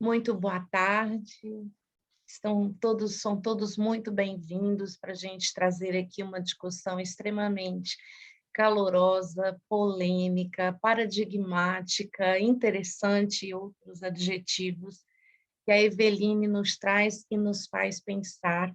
Muito boa tarde. São todos muito bem-vindos para a gente trazer aqui uma discussão extremamente calorosa, polêmica, paradigmática, interessante e outros adjetivos que a Eveline nos traz e nos faz pensar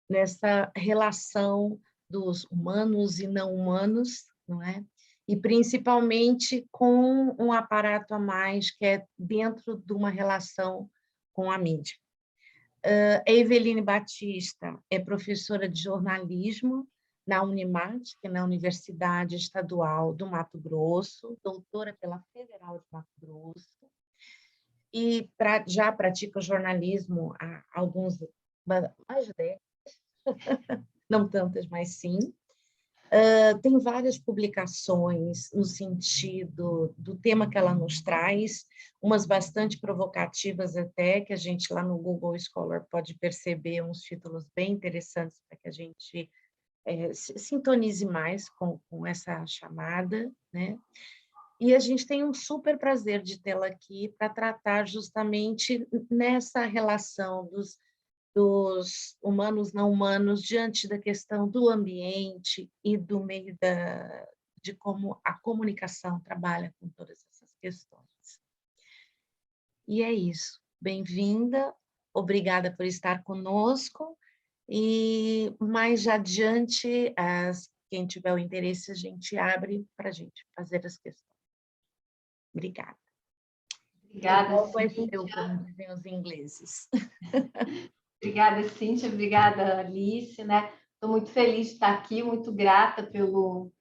nessa relação dos humanos e não humanos, não é? E principalmente com um aparato a mais que é dentro de uma relação com a mídia. A Eveline Batista é professora de jornalismo na Unimat, que é na Universidade Estadual do Mato Grosso, doutora pela Federal de Mato Grosso, e já pratica jornalismo há mais de 10, não tantas, mas sim. Tem várias publicações no sentido do tema que ela nos traz, umas bastante provocativas até, que a gente lá no Google Scholar pode perceber uns títulos bem interessantes para que a gente se sintonize mais com essa chamada, né? E a gente tem um super prazer de tê-la aqui para tratar justamente nessa relação dos humanos não humanos diante da questão do ambiente e do meio de como a comunicação trabalha com todas essas questões. E é isso. Bem-vinda, obrigada por estar conosco, e mais adiante, quem tiver o interesse, a gente abre para a gente fazer as questões. Obrigada. Obrigada, Eu, como dizem os ingleses. Obrigada, Cíntia. Obrigada, Alice, né? Estou muito feliz de estar aqui, muito grata pelo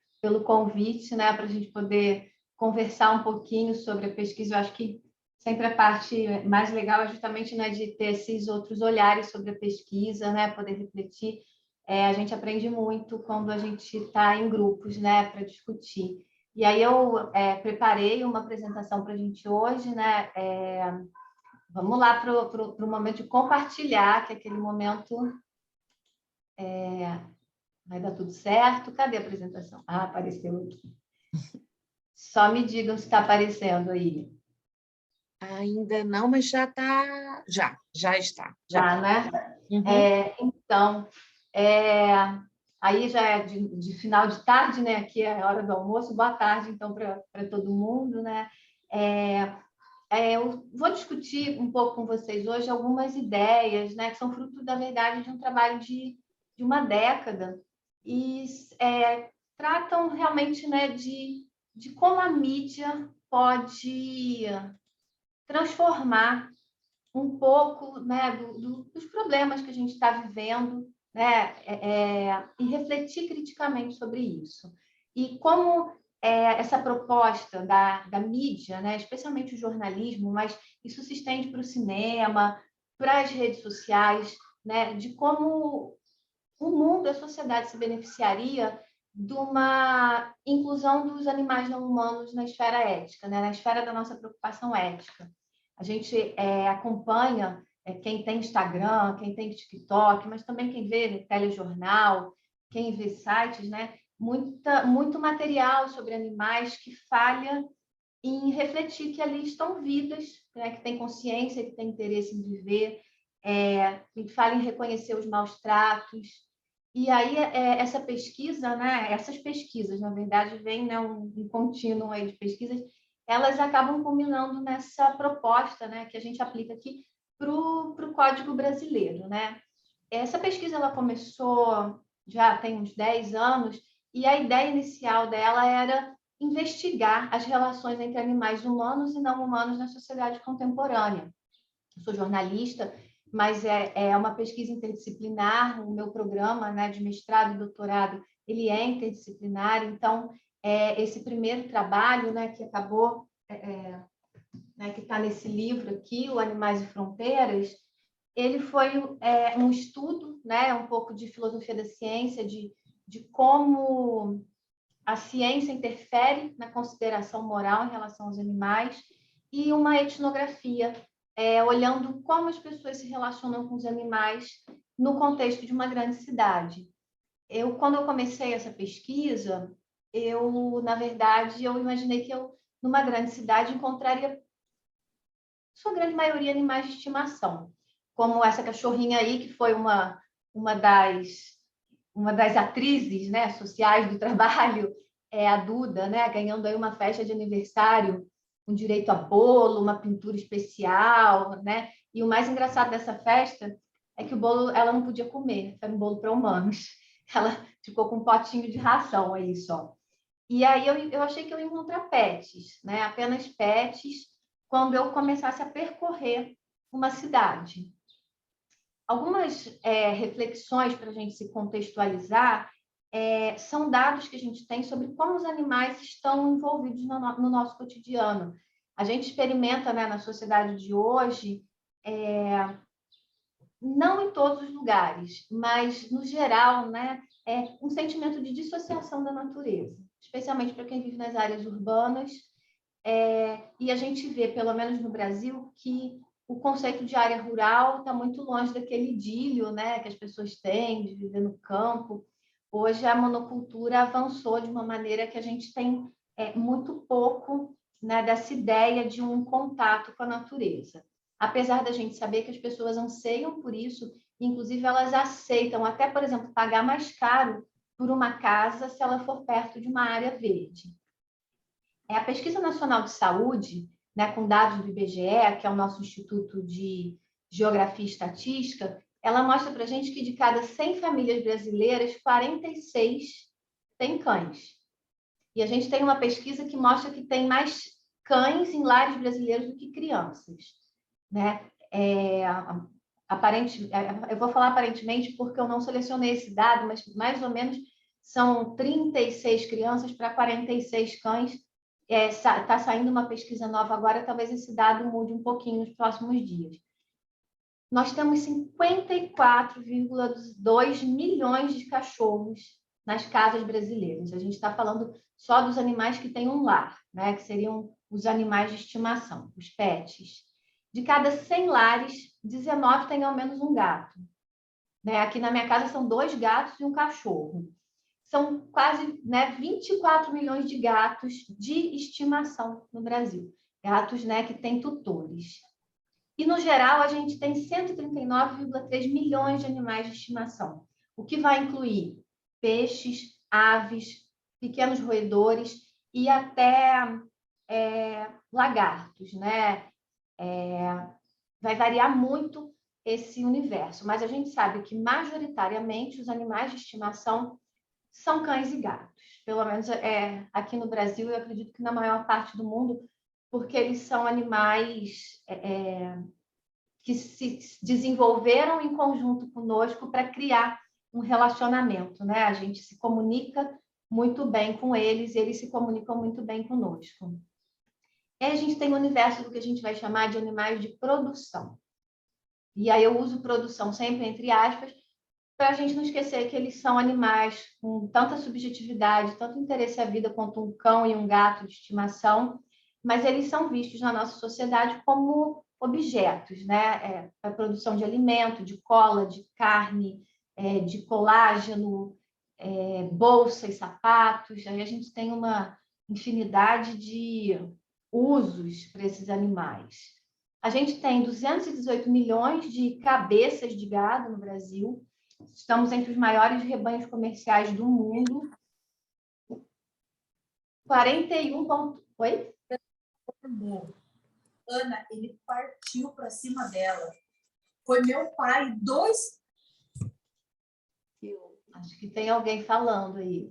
convite, né? Para a gente poder conversar um pouquinho sobre a pesquisa. Eu acho que sempre a parte mais legal é justamente, né, de ter esses outros olhares sobre a pesquisa, né? Poder refletir. A gente aprende muito quando a gente está em grupos, né? Para discutir. E aí eu preparei uma apresentação para a gente hoje, né? Vamos lá para o momento de compartilhar, que é aquele momento. Vai dar tudo certo. Cadê a apresentação? Ah, apareceu aqui. Só me digam se está aparecendo aí. Ainda não, mas já está. Já está. Já. Tá, né? Uhum. Então, aí já é de final de tarde, né? Aqui é a hora do almoço. Boa tarde, então, para todo mundo, né? Eu vou discutir um pouco com vocês hoje algumas ideias, né, que são fruto, da verdade, de um trabalho de uma década e tratam realmente, né, de como a mídia pode transformar um pouco, né, dos problemas que a gente está vivendo, né, e refletir criticamente sobre isso. E como essa proposta da mídia, né, especialmente o jornalismo, mas isso se estende para o cinema, para as redes sociais, né, de como o mundo, a sociedade se beneficiaria de uma inclusão dos animais não humanos na esfera ética, né, na esfera da nossa preocupação ética. A gente acompanha quem tem Instagram, quem tem TikTok, mas também quem vê telejornal, quem vê sites, né? Muito material sobre animais que falha em refletir que ali estão vidas, né? Que têm consciência, que têm interesse em viver, que falha em reconhecer os maus tratos. E aí essa pesquisa, né? Essas pesquisas, na verdade, vem, né, um contínuo aí de pesquisas, elas acabam culminando nessa proposta, né, que a gente aplica aqui para o Código Brasileiro, né? Essa pesquisa ela começou já tem uns 10 anos e a ideia inicial dela era investigar as relações entre animais humanos e não humanos na sociedade contemporânea. Eu sou jornalista, mas é uma pesquisa interdisciplinar. O meu programa, né, de mestrado e doutorado, ele é interdisciplinar. Então, esse primeiro trabalho, né, que acabou, né, que está nesse livro aqui, o Animais e Fronteiras, ele foi um estudo, né, um pouco de filosofia da ciência, de como a ciência interfere na consideração moral em relação aos animais, e uma etnografia, olhando como as pessoas se relacionam com os animais no contexto de uma grande cidade. Quando eu comecei essa pesquisa, na verdade, eu imaginei que eu, numa grande cidade, encontraria sua grande maioria, animais de estimação, como essa cachorrinha aí, que foi uma das atrizes, né, sociais do trabalho, a Duda, né, ganhando aí uma festa de aniversário, com direito a bolo, uma pintura especial, né? E o mais engraçado dessa festa é que o bolo ela não podia comer, era um bolo para humanos. Ela ficou com um potinho de ração aí só. E aí eu achei que eu ia encontrar pets, né? Apenas pets, quando eu começasse a percorrer uma cidade. Algumas reflexões para a gente se contextualizar são dados que a gente tem sobre como os animais estão envolvidos no nosso cotidiano. A gente experimenta, né, na sociedade de hoje, não em todos os lugares, mas no geral, né, um sentimento de dissociação da natureza, especialmente para quem vive nas áreas urbanas. E a gente vê, pelo menos no Brasil, que o conceito de área rural está muito longe daquele idílio, né, que as pessoas têm de viver no campo. Hoje a monocultura avançou de uma maneira que a gente tem muito pouco, né, dessa ideia de um contato com a natureza. Apesar da gente saber que as pessoas anseiam por isso, inclusive elas aceitam até, por exemplo, pagar mais caro por uma casa se ela for perto de uma área verde. A Pesquisa Nacional de Saúde, né, com dados do IBGE, que é o nosso Instituto de Geografia e Estatística, ela mostra para a gente que de cada 100 famílias brasileiras, 46 têm cães. E a gente tem uma pesquisa que mostra que tem mais cães em lares brasileiros do que crianças, né? Eu vou falar aparentemente porque eu não selecionei esse dado, mas mais ou menos são 36 crianças para 46 cães. Está saindo uma pesquisa nova agora, talvez esse dado mude um pouquinho nos próximos dias. Nós temos 54,2 milhões de cachorros nas casas brasileiras. A gente está falando só dos animais que têm um lar, né? Que seriam os animais de estimação, os pets. De cada 100 lares, 19 têm ao menos um gato. Né? Aqui na minha casa são 2 gatos e um cachorro. São quase, né, 24 milhões de gatos de estimação no Brasil. Gatos, né, que têm tutores. E, no geral, a gente tem 139,3 milhões de animais de estimação, o que vai incluir peixes, aves, pequenos roedores e até lagartos, né? Vai variar muito esse universo, mas a gente sabe que, majoritariamente, os animais de estimação são cães e gatos. Pelo menos aqui no Brasil, eu acredito que na maior parte do mundo, porque eles são animais que se desenvolveram em conjunto conosco para criar um relacionamento, né? A gente se comunica muito bem com eles, eles se comunicam muito bem conosco. E aí a gente tem o universo do que a gente vai chamar de animais de produção. E aí eu uso produção sempre entre aspas, para a gente não esquecer que eles são animais com tanta subjetividade, tanto interesse à vida quanto um cão e um gato de estimação, mas eles são vistos na nossa sociedade como objetos, né? A produção de alimento, de cola, de carne, de colágeno, bolsas, sapatos. Aí a gente tem uma infinidade de usos para esses animais. A gente tem 218 milhões de cabeças de gado no Brasil. Estamos entre os maiores rebanhos comerciais do mundo. 41. Oi? Ana, ele partiu para cima dela. Foi meu pai, 2. Acho que tem alguém falando aí.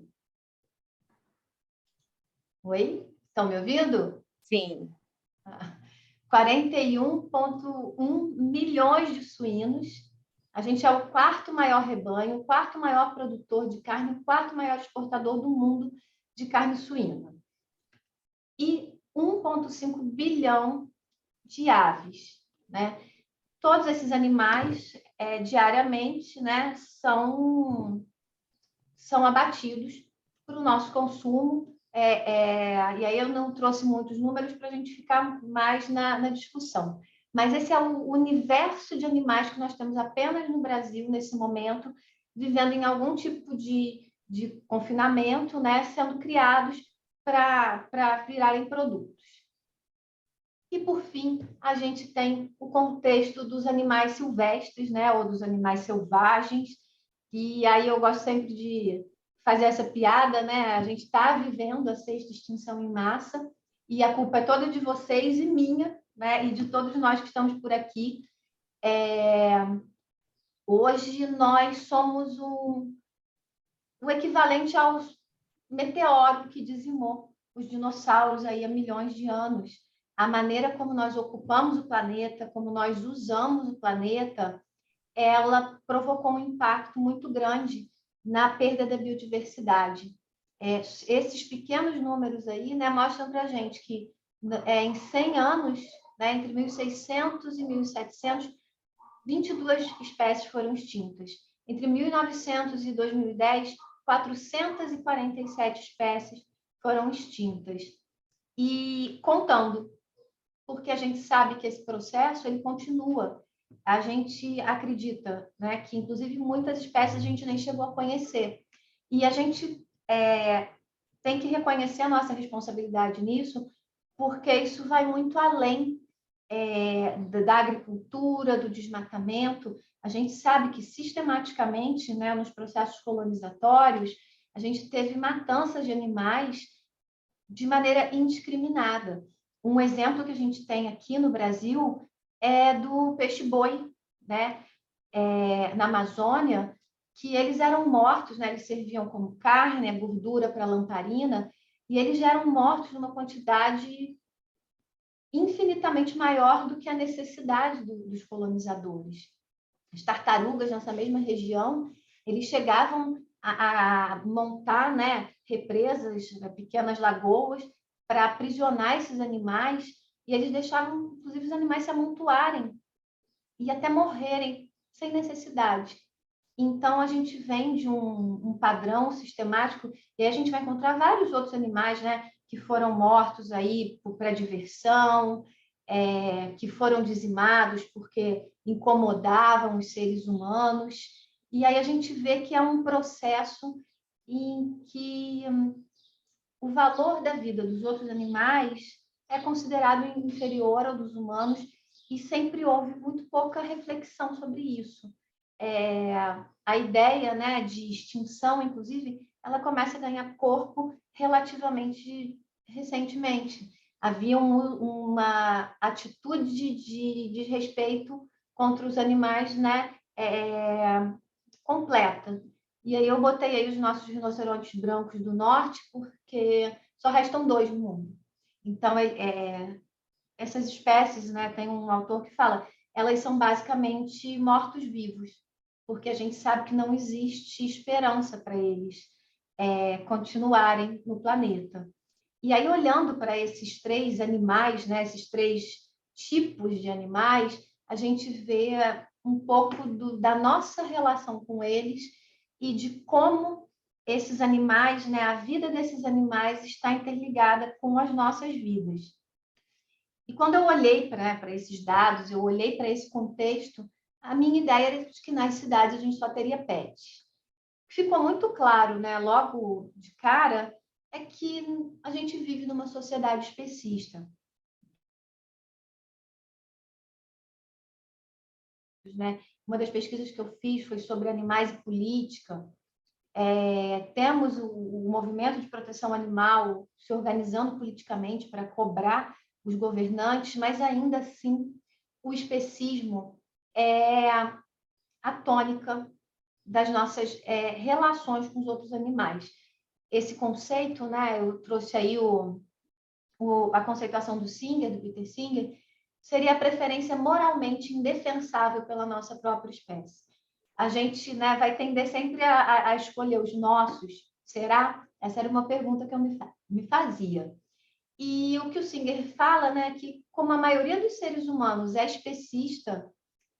Oi? Estão me ouvindo? Sim. 41,1 milhões de suínos. A gente é o 4º maior rebanho, o 4º maior produtor de carne, o 4º maior exportador do mundo de carne suína. E 1,5 bilhão de aves, né? Todos esses animais, diariamente, né, são abatidos para o nosso consumo. E aí eu não trouxe muitos números para a gente ficar mais na discussão. Mas esse é o universo de animais que nós temos apenas no Brasil, nesse momento, vivendo em algum tipo de confinamento, né, sendo criados para virarem produtos. E, por fim, a gente tem o contexto dos animais silvestres, né, ou dos animais selvagens, e aí eu gosto sempre de fazer essa piada, né? A gente está vivendo a sexta extinção em massa, e a culpa é toda de vocês e minha, né, e de todos nós que estamos por aqui. Hoje nós somos o equivalente ao meteoro que dizimou os dinossauros aí há milhões de anos. A maneira como nós ocupamos o planeta, como nós usamos o planeta, ela provocou um impacto muito grande na perda da biodiversidade. Esses pequenos números aí, né, mostram para a gente que em 100 anos, né, entre 1600 e 1700, 22 espécies foram extintas. Entre 1900 e 2010, 447 espécies foram extintas. E contando, porque a gente sabe que esse processo ele continua. A gente acredita, né, que, inclusive, muitas espécies a gente nem chegou a conhecer. E a gente tem que reconhecer a nossa responsabilidade nisso, porque isso vai muito além da agricultura, do desmatamento. A gente sabe que, sistematicamente, né, nos processos colonizatórios, a gente teve matanças de animais de maneira indiscriminada. Um exemplo que a gente tem aqui no Brasil é do peixe-boi, né? Na Amazônia, que eles eram mortos, né? Eles serviam como carne, gordura para lamparina, e eles eram mortos numa quantidade infinitamente maior do que a necessidade dos colonizadores. As tartarugas nessa mesma região, eles chegavam a montar, né, represas, pequenas lagoas, para aprisionar esses animais, e eles deixavam, inclusive, os animais se amontoarem e até morrerem sem necessidade. Então, a gente vem de um padrão sistemático, e aí a gente vai encontrar vários outros animais, né, que foram mortos aí para diversão, que foram dizimados porque incomodavam os seres humanos. E aí a gente vê que é um processo em que o valor da vida dos outros animais é considerado inferior ao dos humanos, e sempre houve muito pouca reflexão sobre isso. A ideia, né, de extinção, inclusive, ela começa a ganhar corpo relativamente recentemente. Havia uma atitude de desrespeito contra os animais, né, completa. E aí eu botei aí os nossos rinocerontes brancos do norte, porque só restam 2 no mundo. Então, essas espécies, né, tem um autor que fala, elas são basicamente mortos-vivos, porque a gente sabe que não existe esperança para eles continuarem no planeta. E aí, olhando para esses 3 animais, né, esses 3 tipos de animais, a gente vê um pouco da nossa relação com eles e de como esses animais, né, a vida desses animais está interligada com as nossas vidas. E quando eu olhei para esses dados, eu olhei para esse contexto, a minha ideia era de que nas cidades a gente só teria pets. Ficou muito claro, né, logo de cara, é que a gente vive numa sociedade especista. Né? Uma das pesquisas que eu fiz foi sobre animais e política. Temos o movimento de proteção animal se organizando politicamente para cobrar os governantes, mas ainda assim o especismo é a tônica das nossas relações com os outros animais. Esse conceito, né, eu trouxe aí a conceituação do Singer, do Peter Singer, seria a preferência moralmente indefensável pela nossa própria espécie. A gente, né, vai tender sempre a escolher os nossos. Será? Essa era uma pergunta que eu me fazia. E o que o Singer fala, né, é que, como a maioria dos seres humanos é especista,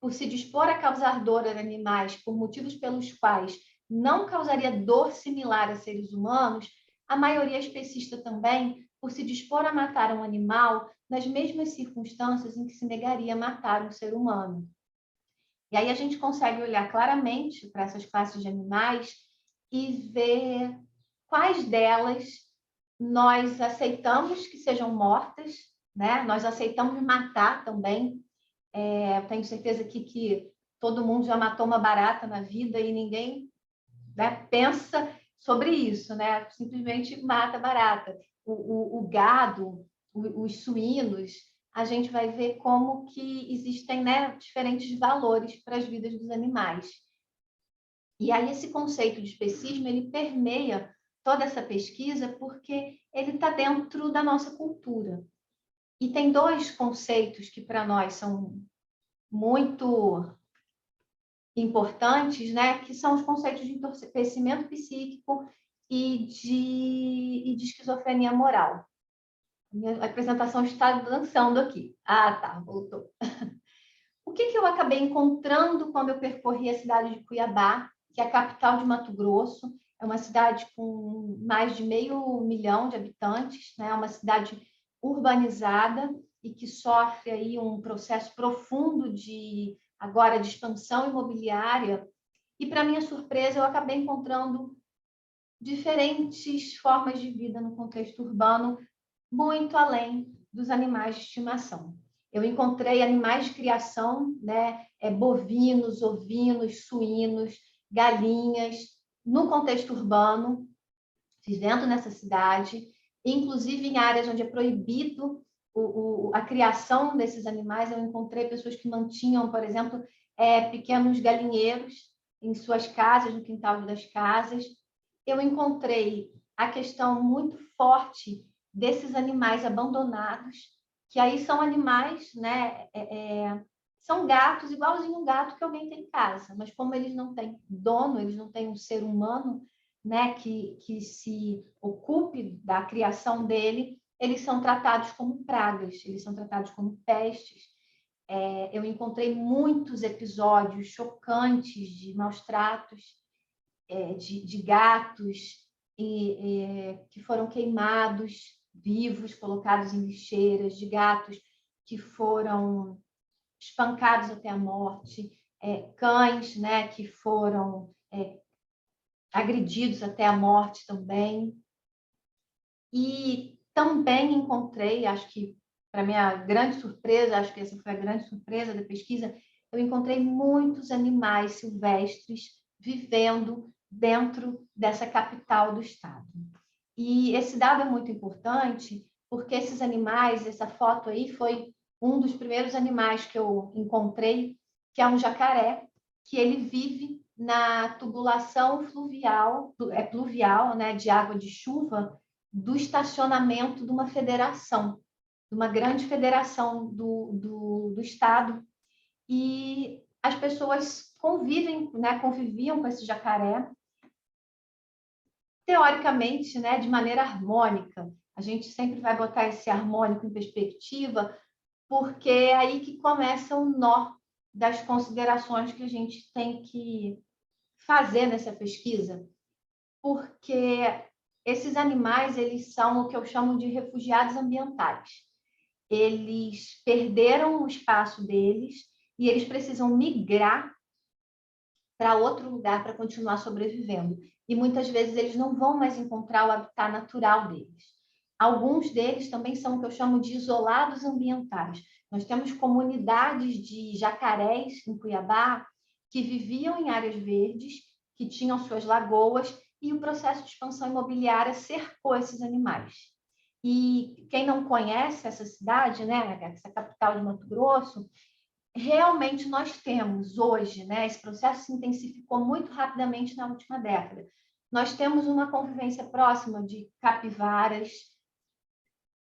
por se dispor a causar dor a animais por motivos pelos quais não causaria dor similar a seres humanos, a maioria é especista também por se dispor a matar um animal nas mesmas circunstâncias em que se negaria a matar um ser humano. E aí a gente consegue olhar claramente para essas classes de animais e ver quais delas nós aceitamos que sejam mortas, né? Nós aceitamos matar também. Eu tenho certeza que todo mundo já matou uma barata na vida e ninguém, né, pensa sobre isso, né? Simplesmente mata a barata. O gado, os suínos, a gente vai ver como que existem, né, diferentes valores para as vidas dos animais. E aí esse conceito de especismo, ele permeia toda essa pesquisa porque ele está dentro da nossa cultura. E tem dois conceitos que para nós são muito importantes, né, que são os conceitos de entorpecimento psíquico e de esquizofrenia moral. Minha apresentação está dançando aqui. Ah, tá, voltou. O que eu acabei encontrando quando eu percorri a cidade de Cuiabá, que é a capital de Mato Grosso? É uma cidade com mais de 500 mil de habitantes, né? É uma cidade urbanizada e que sofre aí um processo profundo de expansão imobiliária. E, para minha surpresa, eu acabei encontrando diferentes formas de vida no contexto urbano, muito além dos animais de estimação. Eu encontrei animais de criação, né, bovinos, ovinos, suínos, galinhas, no contexto urbano, vivendo nessa cidade, inclusive em áreas onde é proibido a criação desses animais. Eu encontrei pessoas que mantinham, por exemplo, pequenos galinheiros em suas casas, no quintal das casas. Eu encontrei a questão muito forte desses animais abandonados, que aí são animais, né? São gatos, igualzinho um gato que alguém tem em casa, mas como eles não têm dono, eles não têm um ser humano, né, que se ocupe da criação dele, eles são tratados como pragas, eles são tratados como pestes. Eu encontrei muitos episódios chocantes de maus tratos de gatos que foram queimados vivos, colocados em lixeiras, de gatos que foram espancados até a morte, cães, né, que foram agredidos até a morte também. E também encontrei, acho que para minha grande surpresa, acho que essa foi a grande surpresa da pesquisa, eu encontrei muitos animais silvestres vivendo dentro dessa capital do estado. E esse dado é muito importante porque esses animais, essa foto aí foi um dos primeiros animais que eu encontrei, que é um jacaré, que ele vive na tubulação pluvial, né, de água de chuva do estacionamento de uma federação, de uma grande federação do estado. E as pessoas conviviam com esse jacaré, teoricamente, né, de maneira harmônica. A gente sempre vai botar esse harmônico em perspectiva, porque é aí que começa o nó das considerações que a gente tem que fazer nessa pesquisa, porque esses animais, eles são o que eu chamo de refugiados ambientais. Eles perderam o espaço deles e eles precisam migrar para outro lugar para continuar sobrevivendo. E muitas vezes eles não vão mais encontrar o habitat natural deles. Alguns deles também são o que eu chamo de isolados ambientais. Nós temos comunidades de jacarés em Cuiabá que viviam em áreas verdes, que tinham suas lagoas, e o processo de expansão imobiliária cercou esses animais. E quem não conhece essa cidade, né, essa capital de Mato Grosso, realmente nós temos hoje, né, esse processo se intensificou muito rapidamente na última década. Nós temos uma convivência próxima de capivaras,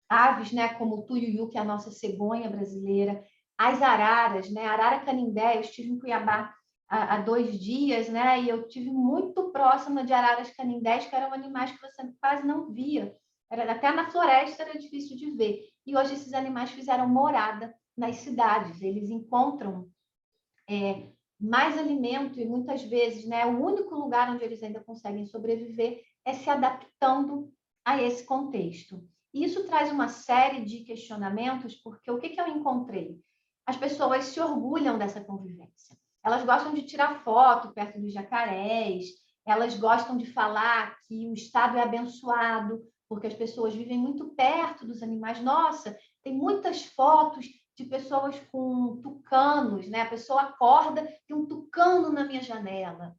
aves, né, como o tuiuiu, que é a nossa cegonha brasileira, as araras, né, arara canindé. Eu estive em Cuiabá há 2 dias, né, e eu tive muito próxima de araras canindés, que eram animais que você quase não via. Até na floresta era difícil de ver. E hoje esses animais fizeram morada nas cidades. Eles encontram mais alimento e muitas vezes, né, o único lugar onde eles ainda conseguem sobreviver é se adaptando a esse contexto. E isso traz uma série de questionamentos, porque o que eu encontrei? As pessoas se orgulham dessa convivência. Elas gostam de tirar foto perto dos jacarés, elas gostam de falar que o estado é abençoado, porque as pessoas vivem muito perto dos animais. Nossa, Tem muitas fotos de pessoas com tucanos, né? A pessoa acorda e um tucano na minha janela.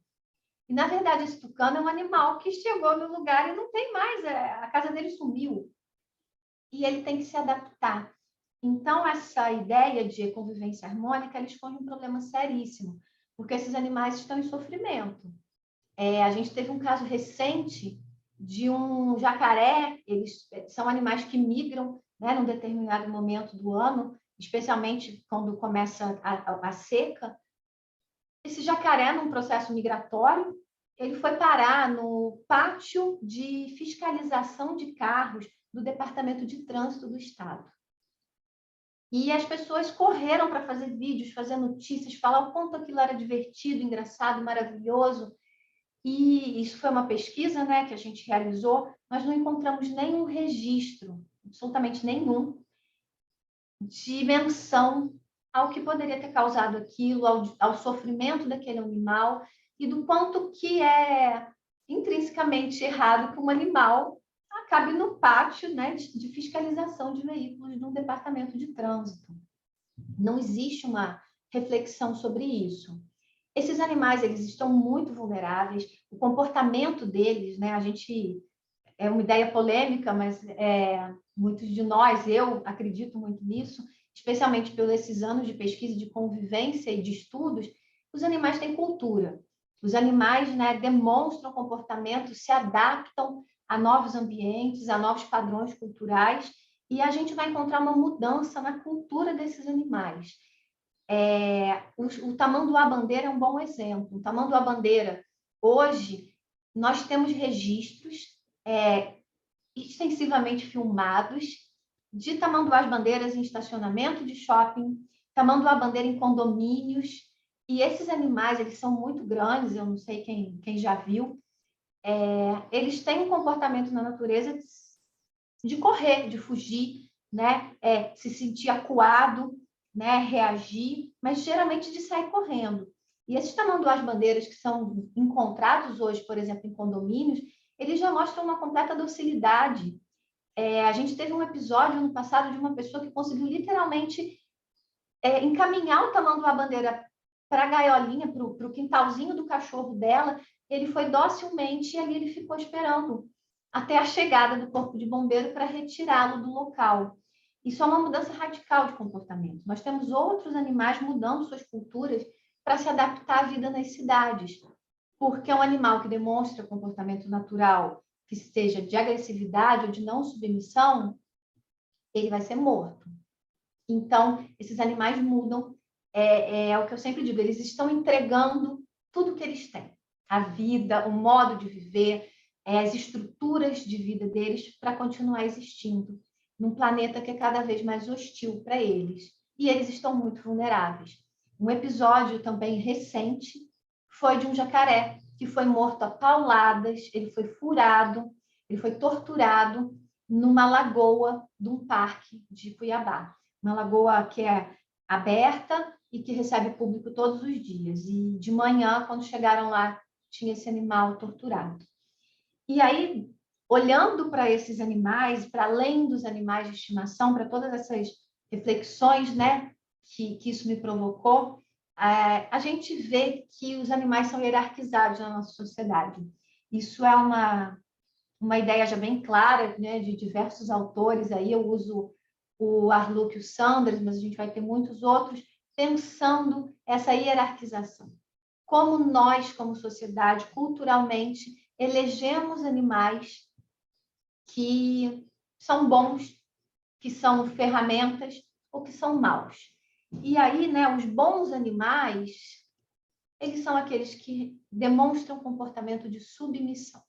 E, na verdade, esse tucano é um animal que chegou no lugar e não tem mais, a casa dele sumiu. E ele tem que se adaptar. Então, essa ideia de convivência harmônica, ela expõe um problema seríssimo, porque esses animais estão em sofrimento. A gente teve um caso recente de um jacaré, eles são animais que migram, né, num determinado momento do ano, especialmente quando começa a seca. Esse jacaré, num processo migratório, ele foi parar no pátio de fiscalização de carros do Departamento de Trânsito do Estado. E as pessoas correram para fazer vídeos, fazer notícias, falar o quanto aquilo era divertido, engraçado, maravilhoso. E isso foi uma pesquisa, né, que a gente realizou, mas não encontramos nenhum registro, absolutamente nenhum, de menção ao que poderia ter causado aquilo, ao sofrimento daquele animal e do quanto que é intrinsecamente errado que um animal acabe no pátio, né, de fiscalização de veículos no departamento de trânsito. Não existe uma reflexão sobre isso. Esses animais, eles estão muito vulneráveis, o comportamento deles, né, a gente é uma ideia polêmica, mas muitos de nós, eu acredito muito nisso, especialmente pelos esses anos de pesquisa, de convivência e de estudos, os animais têm cultura. Os animais, né, demonstram comportamento, se adaptam a novos ambientes, a novos padrões culturais, e a gente vai encontrar uma mudança na cultura desses animais. O tamanduá-bandeira é um bom exemplo. O tamanduá-bandeira, hoje, nós temos registros extensivamente filmados de tamanduás-bandeiras em estacionamento de shopping, tamanduá-bandeira em condomínios, e esses animais, eles são muito grandes, eu não sei quem já viu, eles têm um comportamento na natureza de correr, de fugir, né? Se sentir acuado, né? Reagir, mas geralmente de sair correndo. E esses tamanduás-bandeiras que são encontrados hoje, por exemplo, em condomínios, eles já mostram uma completa docilidade. A gente teve um episódio no passado de uma pessoa que conseguiu literalmente encaminhar o tamanduá-bandeira para a gaiolinha, para o quintalzinho do cachorro dela. Ele foi docilmente e ali ele ficou esperando até a chegada do corpo de bombeiro para retirá-lo do local. Isso é uma mudança radical de comportamento. Nós temos outros animais mudando suas culturas para se adaptar à vida nas cidades, porque um animal que demonstra comportamento natural, que seja de agressividade ou de não submissão, ele vai ser morto. Então, esses animais mudam, é o que eu sempre digo, eles estão entregando tudo que eles têm, a vida, o modo de viver, as estruturas de vida deles para continuar existindo num planeta que é cada vez mais hostil para eles. E eles estão muito vulneráveis. Um episódio também recente foi de um jacaré que foi morto a pauladas, ele foi furado, ele foi torturado numa lagoa de um parque de Cuiabá. Uma lagoa que é aberta e que recebe público todos os dias. E de manhã, quando chegaram lá, tinha esse animal torturado. E aí, olhando para esses animais, para além dos animais de estimação, para todas essas reflexões, né, que isso me provocou, a gente vê que os animais são hierarquizados na nossa sociedade. Isso é uma ideia já bem clara, né, de diversos autores. Aí eu uso o Arluc e o Sanders, mas a gente vai ter muitos outros, pensando essa hierarquização. Como nós, como sociedade, culturalmente, elegemos animais que são bons, que são ferramentas ou que são maus. E aí, né, os bons animais, eles são aqueles que demonstram comportamento de submissão.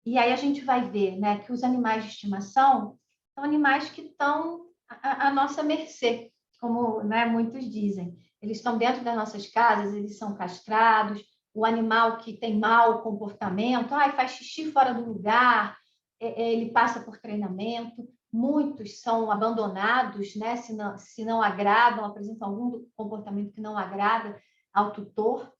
E aí a gente vai ver, né, que os animais de estimação são animais que estão à nossa mercê, como, né, muitos dizem. Eles estão dentro das nossas casas, eles são castrados. O animal que tem mau comportamento, faz xixi fora do lugar, ele passa por treinamento. Muitos são abandonados, né, se não agradam, apresentam algum comportamento que não agrada ao tutor.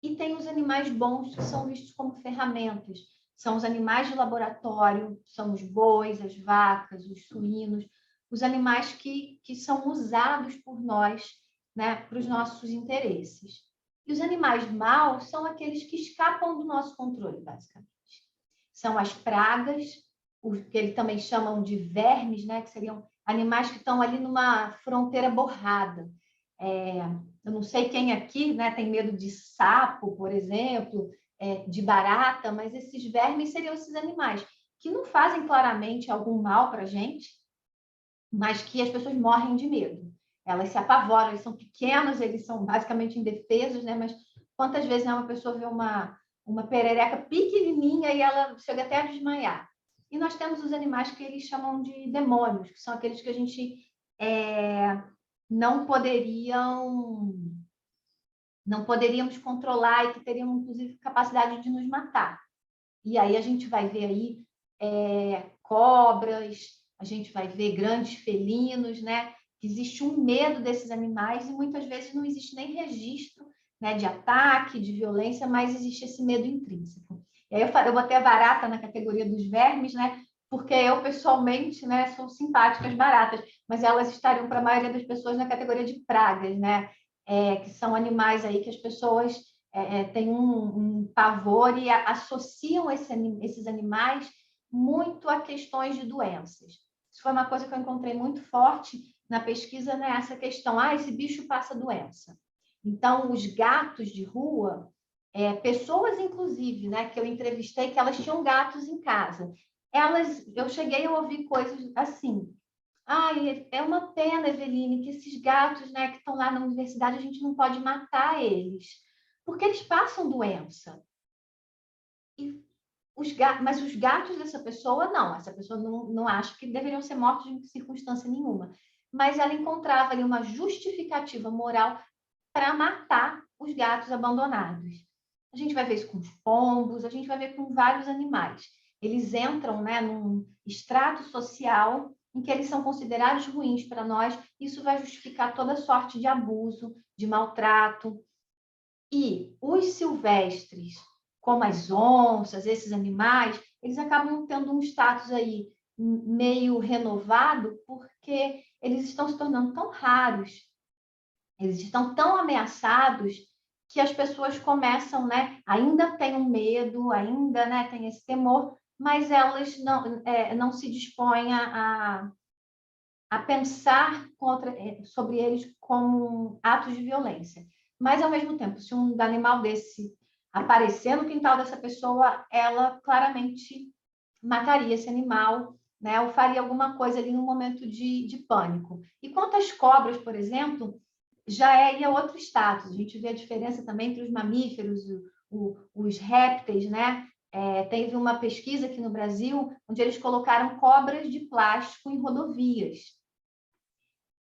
E tem os animais bons que são vistos como ferramentas. São os animais de laboratório, são os bois, as vacas, os suínos, os animais que são usados por nós, né, para os nossos interesses. E os animais maus são aqueles que escapam do nosso controle, basicamente. São as pragas, o que eles também chamam de vermes, né, que seriam animais que estão ali numa fronteira borrada. Eu não sei quem aqui, né, tem medo de sapo, por exemplo, de barata, mas esses vermes seriam esses animais que não fazem claramente algum mal para a gente, mas que as pessoas morrem de medo. Elas se apavoram, eles são pequenos, eles são basicamente indefesos, né? Mas quantas vezes, né, uma pessoa vê uma perereca pequenininha e ela chega até a desmaiar? E nós temos os animais que eles chamam de demônios, que são aqueles que a gente não poderíamos controlar e que teriam, inclusive, capacidade de nos matar. E aí a gente vai ver aí cobras, a gente vai ver grandes felinos, né? Existe um medo desses animais e muitas vezes não existe nem registro, né, de ataque, de violência, mas existe esse medo intrínseco. E aí eu botei a barata na categoria dos vermes, né? Porque eu, pessoalmente, né, sou simpática às baratas, mas elas estariam para a maioria das pessoas na categoria de pragas, né? Que são animais aí que as pessoas têm um pavor e associam esses animais muito a questões de doenças. Isso foi uma coisa que eu encontrei muito forte na pesquisa, né? Essa questão, esse bicho passa doença. Então, os gatos de rua, pessoas, inclusive, né, que eu entrevistei, que elas tinham gatos em casa, eu cheguei a ouvir coisas assim: é uma pena, Eveline, que esses gatos, né, que estão lá na universidade, a gente não pode matar eles, porque eles passam doença. Mas os gatos dessa pessoa, não. Essa pessoa não acha que deveriam ser mortos em circunstância nenhuma. Mas ela encontrava ali uma justificativa moral para matar os gatos abandonados. A gente vai ver isso com os pombos, a gente vai ver com vários animais. Eles entram, né, num extrato social em que eles são considerados ruins para nós. Isso vai justificar toda sorte de abuso, de maltrato. E os silvestres, como as onças, esses animais, eles acabam tendo um status aí meio renovado porque eles estão se tornando tão raros, eles estão tão ameaçados que as pessoas começam, né, ainda têm um medo, ainda, né, têm esse temor, mas elas não se dispõem a pensar sobre eles como atos de violência. Mas, ao mesmo tempo, se um animal desse aparecer no quintal dessa pessoa, ela claramente mataria esse animal, né? Ou faria alguma coisa ali no momento de pânico. E quanto às cobras, por exemplo, já é outro status. A gente vê a diferença também entre os mamíferos, os répteis, né? Teve uma pesquisa aqui no Brasil onde eles colocaram cobras de plástico em rodovias.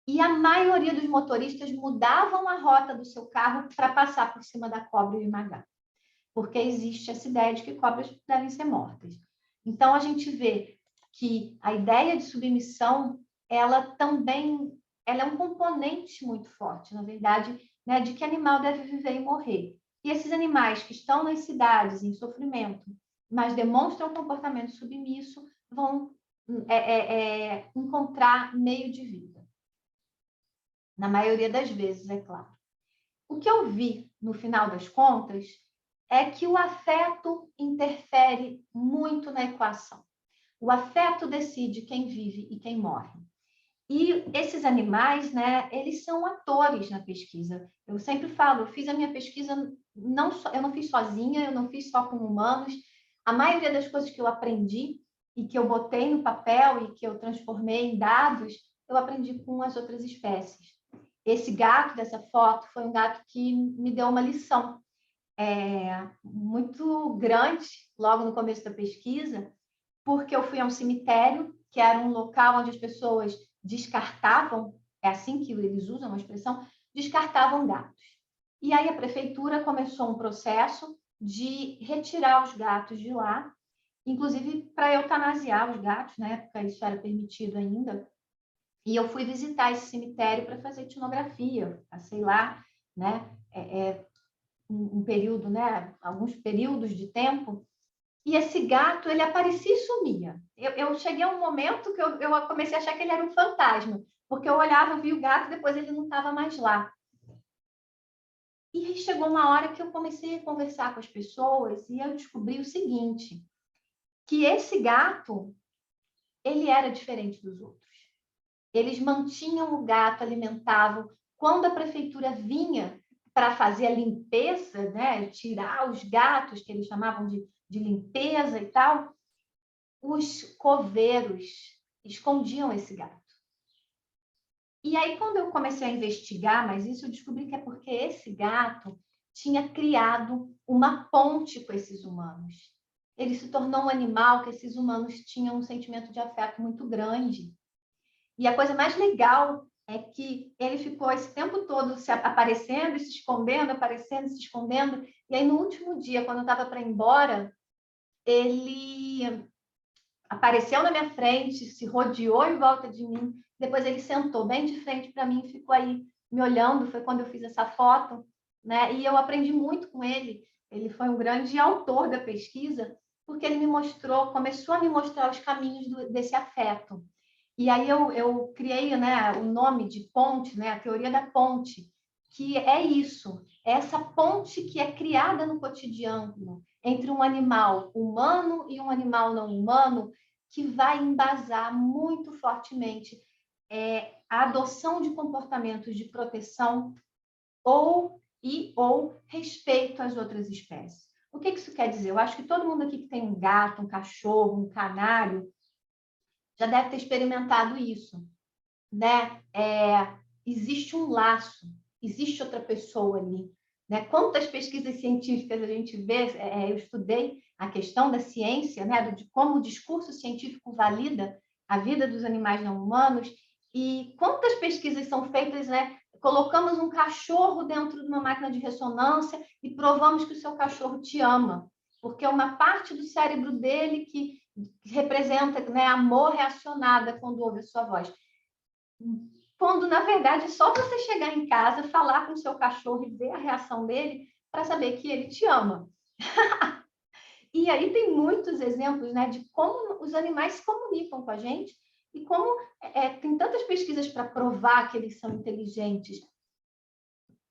E a maioria dos motoristas mudavam a rota do seu carro para passar por cima da cobra e esmagar, porque existe essa ideia de que cobras devem ser mortas. Então, a gente vê que a ideia de submissão, ela é um componente muito forte, na verdade, né, de que animal deve viver e morrer. E esses animais que estão nas cidades em sofrimento, mas demonstram comportamento submisso, vão encontrar meio de vida. Na maioria das vezes, é claro. O que eu vi, no final das contas, é que o afeto interfere muito na equação. O afeto decide quem vive e quem morre. E esses animais, né, eles são atores na pesquisa. Eu sempre falo, eu fiz a minha pesquisa, eu não fiz sozinha, eu não fiz só com humanos. A maioria das coisas que eu aprendi e que eu botei no papel e que eu transformei em dados, eu aprendi com as outras espécies. Esse gato dessa foto foi um gato que me deu uma lição muito grande logo no começo da pesquisa, porque eu fui a um cemitério, que era um local onde as pessoas descartavam, é assim que eles usam a expressão, descartavam gatos. E aí a prefeitura começou um processo de retirar os gatos de lá, inclusive para eutanasiar os gatos, na época isso era permitido ainda. E eu fui visitar esse cemitério para fazer etnografia, passei lá, né, um período, né, alguns períodos de tempo, E esse gato, ele aparecia e sumia. Eu cheguei a um momento que eu comecei a achar que ele era um fantasma, porque eu olhava, eu via o gato, e depois ele não estava mais lá. E aí chegou uma hora que eu comecei a conversar com as pessoas e eu descobri o seguinte, que esse gato, ele era diferente dos outros. Eles mantinham o gato, alimentavam. Quando a prefeitura vinha para fazer a limpeza, né, tirar os gatos, que eles chamavam de limpeza e tal, os coveiros escondiam esse gato. E aí, quando eu comecei a investigar, mas isso eu descobri que é porque esse gato tinha criado uma ponte com esses humanos. Ele se tornou um animal que esses humanos tinham um sentimento de afeto muito grande. E a coisa mais legal é que ele ficou esse tempo todo se aparecendo e se escondendo, aparecendo e se escondendo. E aí, no último dia, quando eu estava para ir embora, ele apareceu na minha frente, se rodeou em volta de mim. Depois ele sentou bem de frente para mim e ficou aí me olhando. Foi quando eu fiz essa foto, né? E eu aprendi muito com ele. Ele foi um grande autor da pesquisa, porque ele me mostrou, começou a me mostrar os caminhos desse afeto. E aí eu criei, né, o nome de ponte, né, a teoria da ponte, que é isso, é essa ponte que é criada no cotidiano entre um animal humano e um animal não humano, que vai embasar muito fortemente a adoção de comportamentos de proteção ou respeito às outras espécies. O que isso quer dizer? Eu acho que todo mundo aqui que tem um gato, um cachorro, um canário, já deve ter experimentado isso, né? Existe um laço, existe outra pessoa ali, né? Quantas pesquisas científicas a gente vê, eu estudei a questão da ciência, né? De como o discurso científico valida a vida dos animais não humanos, e quantas pesquisas são feitas, né? Colocamos um cachorro dentro de uma máquina de ressonância e provamos que o seu cachorro te ama, porque é uma parte do cérebro dele que representa, né, amor reacionada quando ouve a sua voz. Quando, na verdade, é só você chegar em casa, falar com o seu cachorro e ver a reação dele para saber que ele te ama. E aí tem muitos exemplos, né, de como os animais se comunicam com a gente e como tem tantas pesquisas para provar que eles são inteligentes.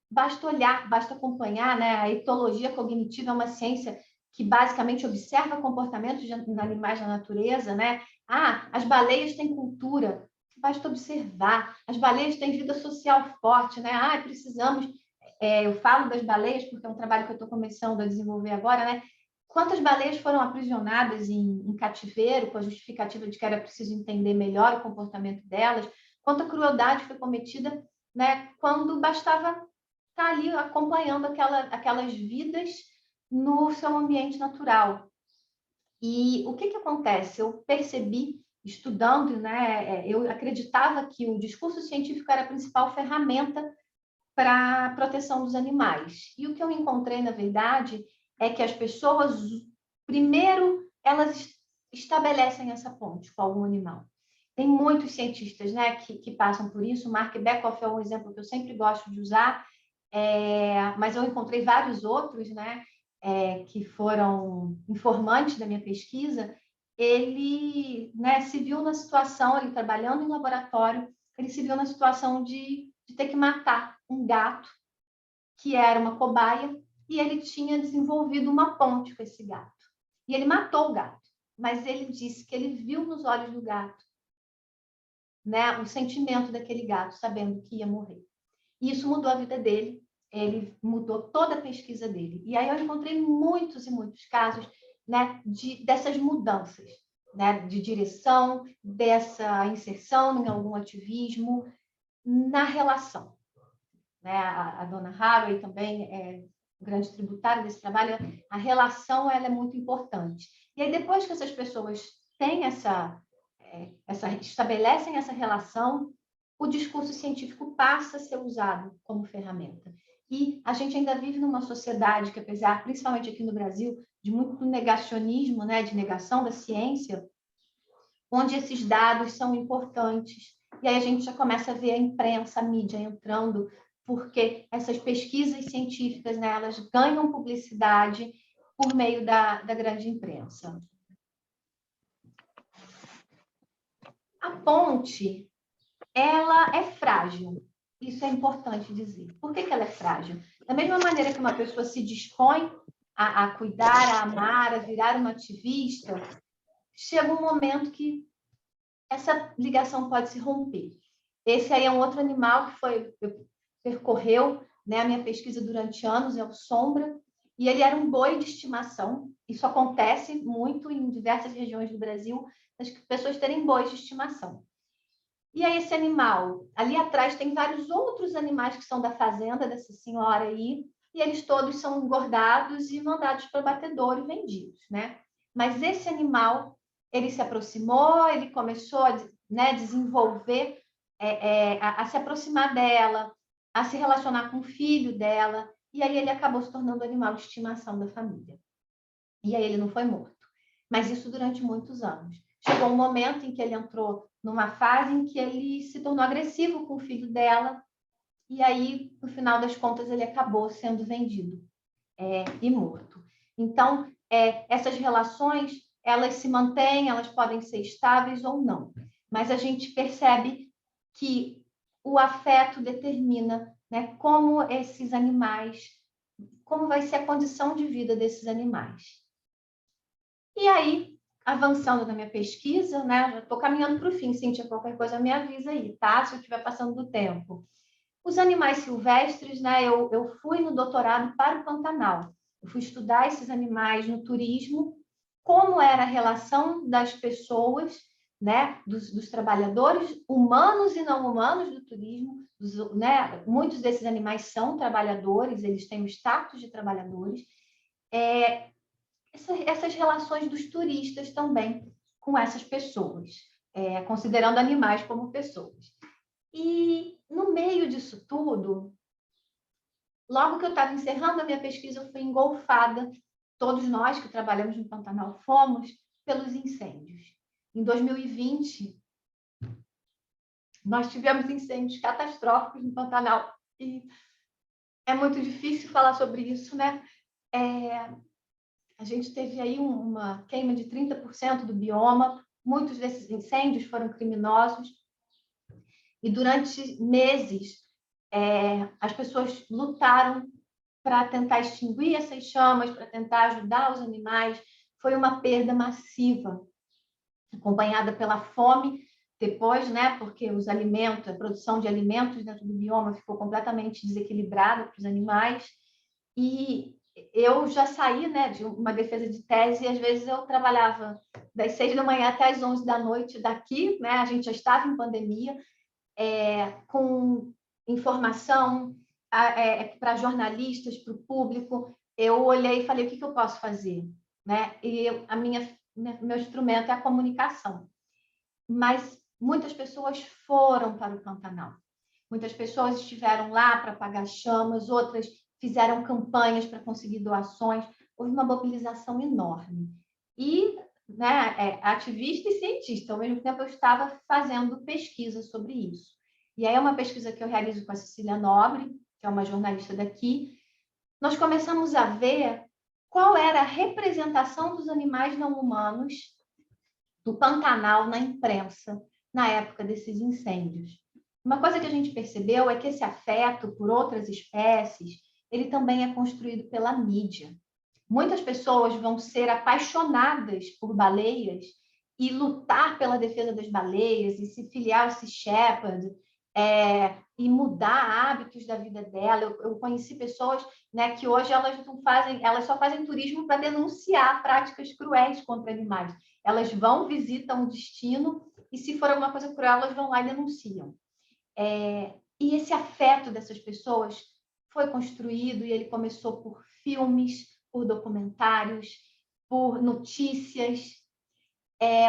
Basta olhar, basta acompanhar, né? A etologia cognitiva é uma ciência que basicamente observa comportamentos de animais na natureza, né? As baleias têm cultura, basta observar. As baleias têm vida social forte, né? Precisamos... eu falo das baleias porque é um trabalho que eu estou começando a desenvolver agora, né? Quantas baleias foram aprisionadas em cativeiro com a justificativa de que era preciso entender melhor o comportamento delas? Quanta crueldade foi cometida, né? Quando bastava estar ali acompanhando aquelas vidas no seu ambiente natural. E o que acontece? Eu percebi, estudando, né, eu acreditava que o discurso científico era a principal ferramenta para a proteção dos animais. E o que eu encontrei, na verdade, é que as pessoas, primeiro, elas estabelecem essa ponte com algum animal. Tem muitos cientistas, né, que passam por isso. Mark Bekoff é um exemplo que eu sempre gosto de usar, mas eu encontrei vários outros, né, que foram informantes da minha pesquisa. Ele, né, se viu na situação, ele trabalhando em laboratório, ele se viu na situação de ter que matar um gato, que era uma cobaia, e ele tinha desenvolvido uma ponte com esse gato. E ele matou o gato, mas ele disse que ele viu nos olhos do gato, né, o sentimento daquele gato, sabendo que ia morrer. E isso mudou a vida dele, ele mudou toda a pesquisa dele. E aí eu encontrei muitos e muitos casos, né, dessas mudanças, né, de direção, dessa inserção em algum ativismo na relação. Né? A dona Haraway também é grande tributária desse trabalho. A relação ela é muito importante. E aí, depois que essas pessoas têm estabelecem essa relação, o discurso científico passa a ser usado como ferramenta. E a gente ainda vive numa sociedade que, apesar, principalmente aqui no Brasil, de muito negacionismo, né, de negação da ciência, onde esses dados são importantes. E aí a gente já começa a ver a imprensa, a mídia entrando, porque essas pesquisas científicas, né, elas ganham publicidade por meio da grande imprensa. A ponte, ela é frágil. Isso é importante dizer. Por que ela é frágil? Da mesma maneira que uma pessoa se dispõe a cuidar, a amar, a virar uma ativista, chega um momento que essa ligação pode se romper. Esse aí é um outro animal que percorreu, né, a minha pesquisa durante anos, é o Sombra, e ele era um boi de estimação. Isso acontece muito em diversas regiões do Brasil, as pessoas terem bois de estimação. E aí esse animal, ali atrás tem vários outros animais que são da fazenda dessa senhora aí, e eles todos são engordados e mandados para o batedor e vendidos, né? Mas esse animal, ele se aproximou, ele começou a, né, desenvolver, a se aproximar dela, a se relacionar com o filho dela, e aí ele acabou se tornando animal de estimação da família. E aí ele não foi morto. Mas isso durante muitos anos. Chegou um momento em que ele entrou numa fase em que ele se tornou agressivo com o filho dela, e aí, no final das contas, ele acabou sendo vendido e morto. Então, essas relações, elas se mantêm, elas podem ser estáveis ou não, mas a gente percebe que o afeto determina, né, como esses animais, como vai ser a condição de vida desses animais. E aí, avançando na minha pesquisa, né, já estou caminhando para o fim, Cíntia, qualquer coisa me avisa aí, tá? Se eu estiver passando do tempo. Os animais silvestres, né, eu fui no doutorado para o Pantanal. Eu fui estudar esses animais no turismo, como era a relação das pessoas, né, dos trabalhadores humanos e não humanos do turismo, né? Muitos desses animais são trabalhadores, eles têm o status de trabalhadores. Essas relações dos turistas também com essas pessoas, considerando animais como pessoas. E no meio disso tudo, logo que eu estava encerrando a minha pesquisa, eu fui engolfada, todos nós que trabalhamos no Pantanal fomos, pelos incêndios. Em 2020, nós tivemos incêndios catastróficos no Pantanal e é muito difícil falar sobre isso, né? A gente teve aí uma queima de 30% do bioma, muitos desses incêndios foram criminosos, e durante meses as pessoas lutaram para tentar extinguir essas chamas, para tentar ajudar os animais. Foi uma perda massiva, acompanhada pela fome depois, né? Porque os alimentos, a produção de alimentos dentro do bioma ficou completamente desequilibrada para os animais. E eu já saí, né, de uma defesa de tese, e às vezes eu trabalhava das 6 da manhã até as 11 da noite daqui, né? A gente já estava em pandemia, com informação para jornalistas, para o público. Eu olhei e falei, o que eu posso fazer? Né? E meu instrumento é a comunicação. Mas muitas pessoas foram para o Pantanal. Muitas pessoas estiveram lá para apagar chamas, outras fizeram campanhas para conseguir doações. Houve uma mobilização enorme. E, né, ativista e cientista, ao mesmo tempo eu estava fazendo pesquisa sobre isso. E aí é uma pesquisa que eu realizo com a Cecília Nobre, que é uma jornalista daqui. Nós começamos a ver qual era a representação dos animais não humanos do Pantanal na imprensa na época desses incêndios. Uma coisa que a gente percebeu é que esse afeto por outras espécies, ele também é construído pela mídia. Muitas pessoas vão ser apaixonadas por baleias e lutar pela defesa das baleias e se filiar ao Sea Shepherd, e mudar hábitos da vida dela. Eu conheci pessoas, né, que hoje elas só fazem turismo para denunciar práticas cruéis contra animais. Elas vão, visitam o destino e, se for alguma coisa cruel, elas vão lá e denunciam. E esse afeto dessas pessoas foi construído, e ele começou por filmes, por documentários, por notícias.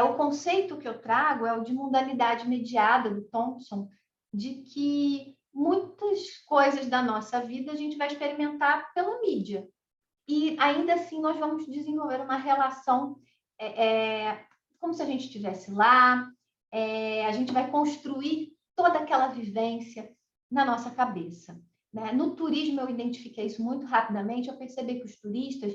O conceito que eu trago é o de mundanidade mediada, do Thompson, de que muitas coisas da nossa vida a gente vai experimentar pela mídia. E, ainda assim, nós vamos desenvolver uma relação como se a gente estivesse lá, a gente vai construir toda aquela vivência na nossa cabeça. Né? No turismo, eu identifiquei isso muito rapidamente, eu percebi que os turistas,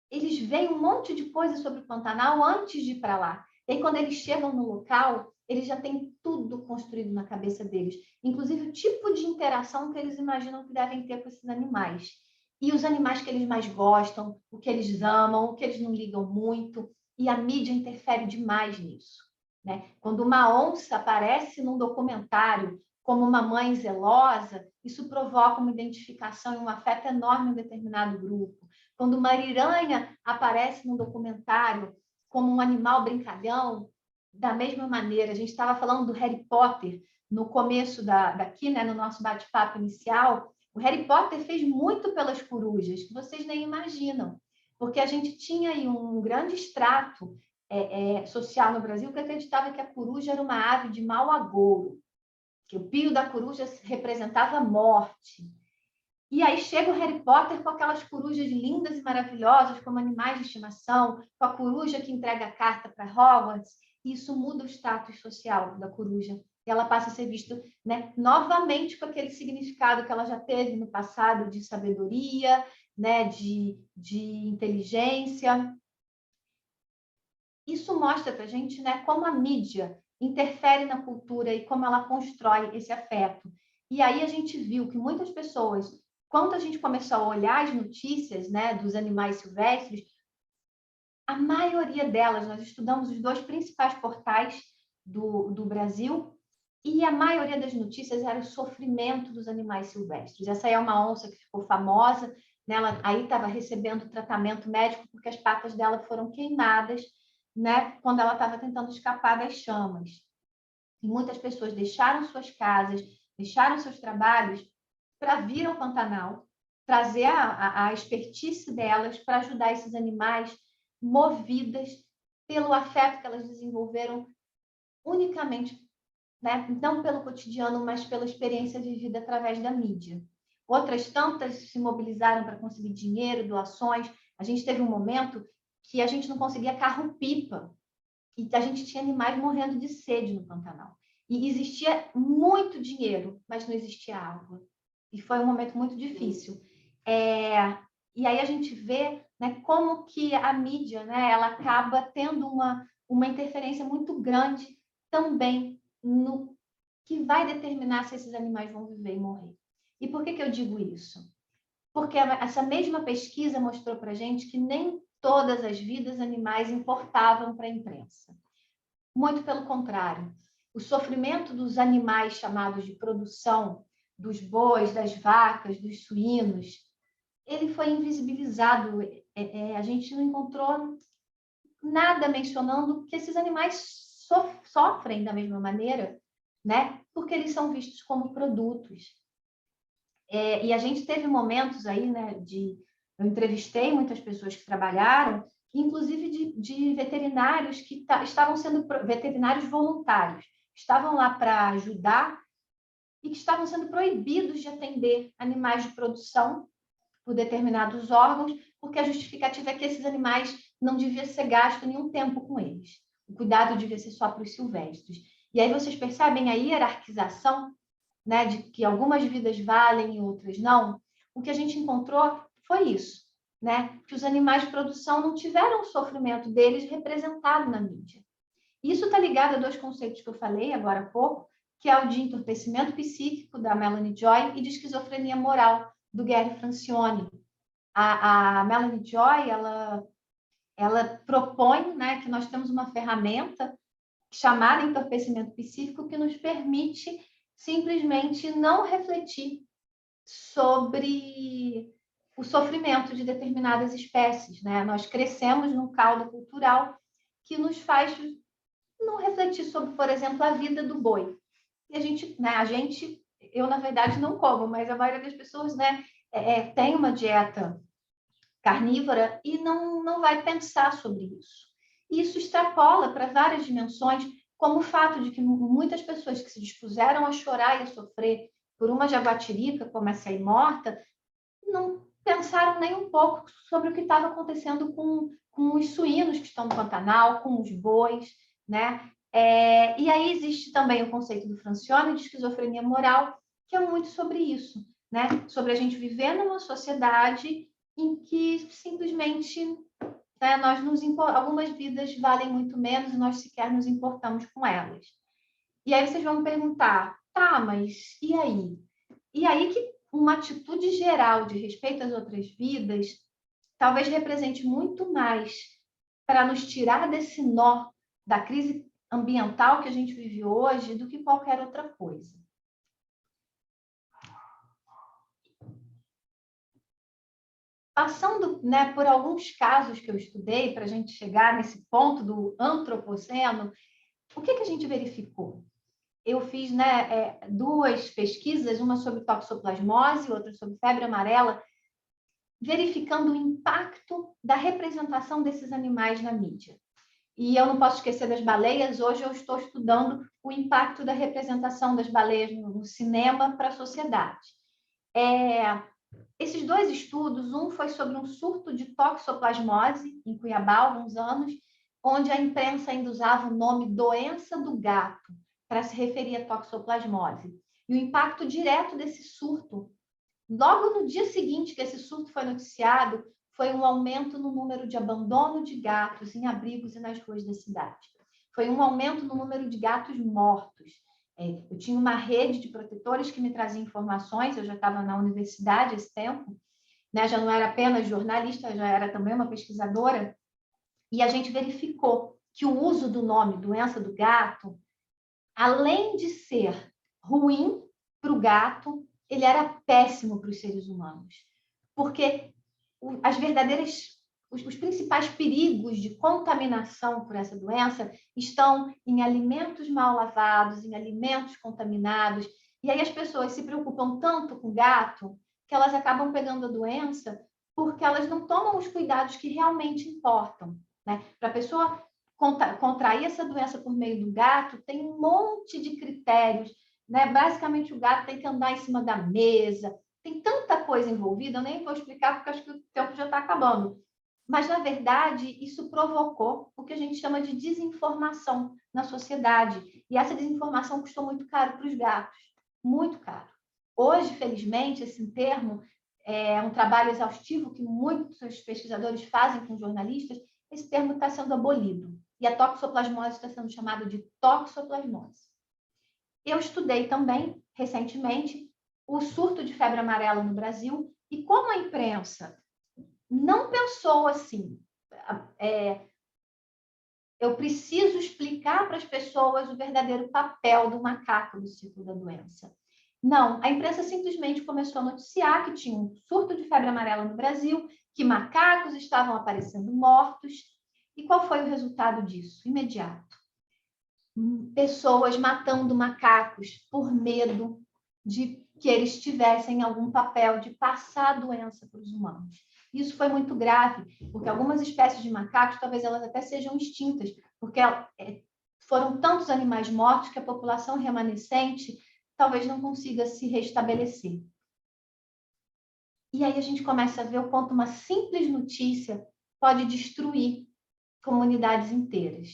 eles veem um monte de coisa sobre o Pantanal antes de ir para lá. E aí, quando eles chegam no local, eles já têm tudo construído na cabeça deles, inclusive o tipo de interação que eles imaginam que devem ter com esses animais. E os animais que eles mais gostam, o que eles amam, o que eles não ligam muito. E a mídia interfere demais nisso, né? Quando uma onça aparece num documentário como uma mãe zelosa, isso provoca uma identificação e um afeto enorme em um determinado grupo. Quando uma ariranha aparece num documentário como um animal brincalhão, da mesma maneira, a gente estava falando do Harry Potter no começo daqui, né, no nosso bate-papo inicial. O Harry Potter fez muito pelas corujas, que vocês nem imaginam, porque a gente tinha aí um grande extrato social no Brasil que acreditava que a coruja era uma ave de mau agouro, que o pio da coruja representava a morte. E aí chega o Harry Potter com aquelas corujas lindas e maravilhosas, como animais de estimação, com a coruja que entrega a carta para Hogwarts, e isso muda o status social da coruja. E ela passa a ser vista, né, novamente com aquele significado que ela já teve no passado de sabedoria, né, de inteligência. Isso mostra para a gente, né, como a mídia interfere na cultura e como ela constrói esse afeto. E aí a gente viu que muitas pessoas, quando a gente começou a olhar as notícias, né, dos animais silvestres, a maioria delas, nós estudamos os 2 principais portais do Brasil, e a maioria das notícias era o sofrimento dos animais silvestres. Essa aí é uma onça que ficou famosa, né? Ela aí estava recebendo tratamento médico porque as patas dela foram queimadas, né, quando ela estava tentando escapar das chamas. E muitas pessoas deixaram suas casas, deixaram seus trabalhos para vir ao Pantanal, trazer a expertise delas para ajudar esses animais, movidas pelo afeto que elas desenvolveram unicamente, né, não pelo cotidiano, mas pela experiência vivida através da mídia. Outras tantas se mobilizaram para conseguir dinheiro, doações. A gente teve um momento que a gente não conseguia carro-pipa e a gente tinha animais morrendo de sede no Pantanal. E existia muito dinheiro, mas não existia água. E foi um momento muito difícil. E aí a gente vê, né, como que a mídia, né, ela acaba tendo uma interferência muito grande também no que vai determinar se esses animais vão viver e morrer. E por que eu digo isso? Porque essa mesma pesquisa mostrou para a gente que nem todas as vidas animais importavam para a imprensa. Muito pelo contrário. O sofrimento dos animais chamados de produção, dos bois, das vacas, dos suínos, ele foi invisibilizado. A gente não encontrou nada mencionando que esses animais sofrem da mesma maneira, né? Porque eles são vistos como produtos. E a gente teve momentos aí, né, eu entrevistei muitas pessoas que trabalharam, inclusive de veterinários que estavam sendo veterinários voluntários, estavam lá para ajudar e que estavam sendo proibidos de atender animais de produção por determinados órgãos, porque a justificativa é que esses animais não devia ser gasto nenhum tempo com eles. O cuidado devia ser só para os silvestres. E aí vocês percebem a hierarquização, né, de que algumas vidas valem e outras não. O que a gente encontrou foi isso, né, que os animais de produção não tiveram o sofrimento deles representado na mídia. Isso está ligado a 2 conceitos que eu falei agora há pouco, que é o de entorpecimento psíquico, da Melanie Joy, e de esquizofrenia moral, do Gary Francione. A Melanie Joy, ela propõe, né, que nós temos uma ferramenta chamada entorpecimento psíquico que nos permite simplesmente não refletir sobre o sofrimento de determinadas espécies, né? Nós crescemos num caldo cultural que nos faz não refletir sobre, por exemplo, a vida do boi. E eu na verdade não como, mas a maioria das pessoas, né, tem uma dieta carnívora e não vai pensar sobre isso. Isso extrapola para várias dimensões, como o fato de que muitas pessoas que se dispuseram a chorar e a sofrer por uma jaguatirica, como essa aí morta, não pensaram nem um pouco sobre o que estava acontecendo com os suínos que estão no Pantanal, com os bois, né? E aí existe também o conceito do Francione de esquizofrenia moral, que é muito sobre isso, né? Sobre a gente viver numa sociedade em que simplesmente né, algumas vidas valem muito menos e nós sequer nos importamos com elas. E aí vocês vão me perguntar, tá, mas e aí? E aí que uma atitude geral de respeito às outras vidas talvez represente muito mais para nos tirar desse nó da crise ambiental que a gente vive hoje do que qualquer outra coisa. Passando, né, por alguns casos que eu estudei para a gente chegar nesse ponto do antropoceno, o que a gente verificou? Eu fiz, né, 2 pesquisas, uma sobre toxoplasmose, outra sobre febre amarela, verificando o impacto da representação desses animais na mídia. E eu não posso esquecer das baleias. Hoje eu estou estudando o impacto da representação das baleias no cinema para a sociedade. Esses 2 estudos, um foi sobre um surto de toxoplasmose em Cuiabá, há alguns anos, onde a imprensa ainda usava o nome doença do gato para se referir à toxoplasmose. E o impacto direto desse surto, logo no dia seguinte que esse surto foi noticiado, foi um aumento no número de abandono de gatos em abrigos e nas ruas da cidade. Foi um aumento no número de gatos mortos. Eu tinha uma rede de protetores que me trazia informações, eu já estava na universidade esse tempo, né? Já não era apenas jornalista, já era também uma pesquisadora, e a gente verificou que o uso do nome doença do gato, além de ser ruim para o gato, ele era péssimo para os seres humanos, porque os principais perigos de contaminação por essa doença estão em alimentos mal lavados, em alimentos contaminados, e aí as pessoas se preocupam tanto com o gato que elas acabam pegando a doença porque elas não tomam os cuidados que realmente importam, né? Para a pessoa contrair essa doença por meio do gato, tem um monte de critérios, né? Basicamente, o gato tem que andar em cima da mesa, tem tanta coisa envolvida, eu nem vou explicar porque acho que o tempo já está acabando. Mas, na verdade, isso provocou o que a gente chama de desinformação na sociedade. E essa desinformação custou muito caro para os gatos, muito caro. Hoje, felizmente, esse termo é um trabalho exaustivo que muitos pesquisadores fazem com jornalistas, esse termo está sendo abolido. E a toxoplasmose está sendo chamada de toxoplasmose. Eu estudei também, recentemente, o surto de febre amarela no Brasil e como a imprensa não pensou assim, eu preciso explicar para as pessoas o verdadeiro papel do macaco no ciclo da doença. Não, a imprensa simplesmente começou a noticiar que tinha um surto de febre amarela no Brasil, que macacos estavam aparecendo mortos. E qual foi o resultado disso? Imediato. Pessoas matando macacos por medo de que eles tivessem algum papel de passar a doença para os humanos. Isso foi muito grave, porque algumas espécies de macacos, talvez elas até sejam extintas, porque foram tantos animais mortos que a população remanescente talvez não consiga se restabelecer. E aí a gente começa a ver o quanto uma simples notícia pode destruir comunidades inteiras.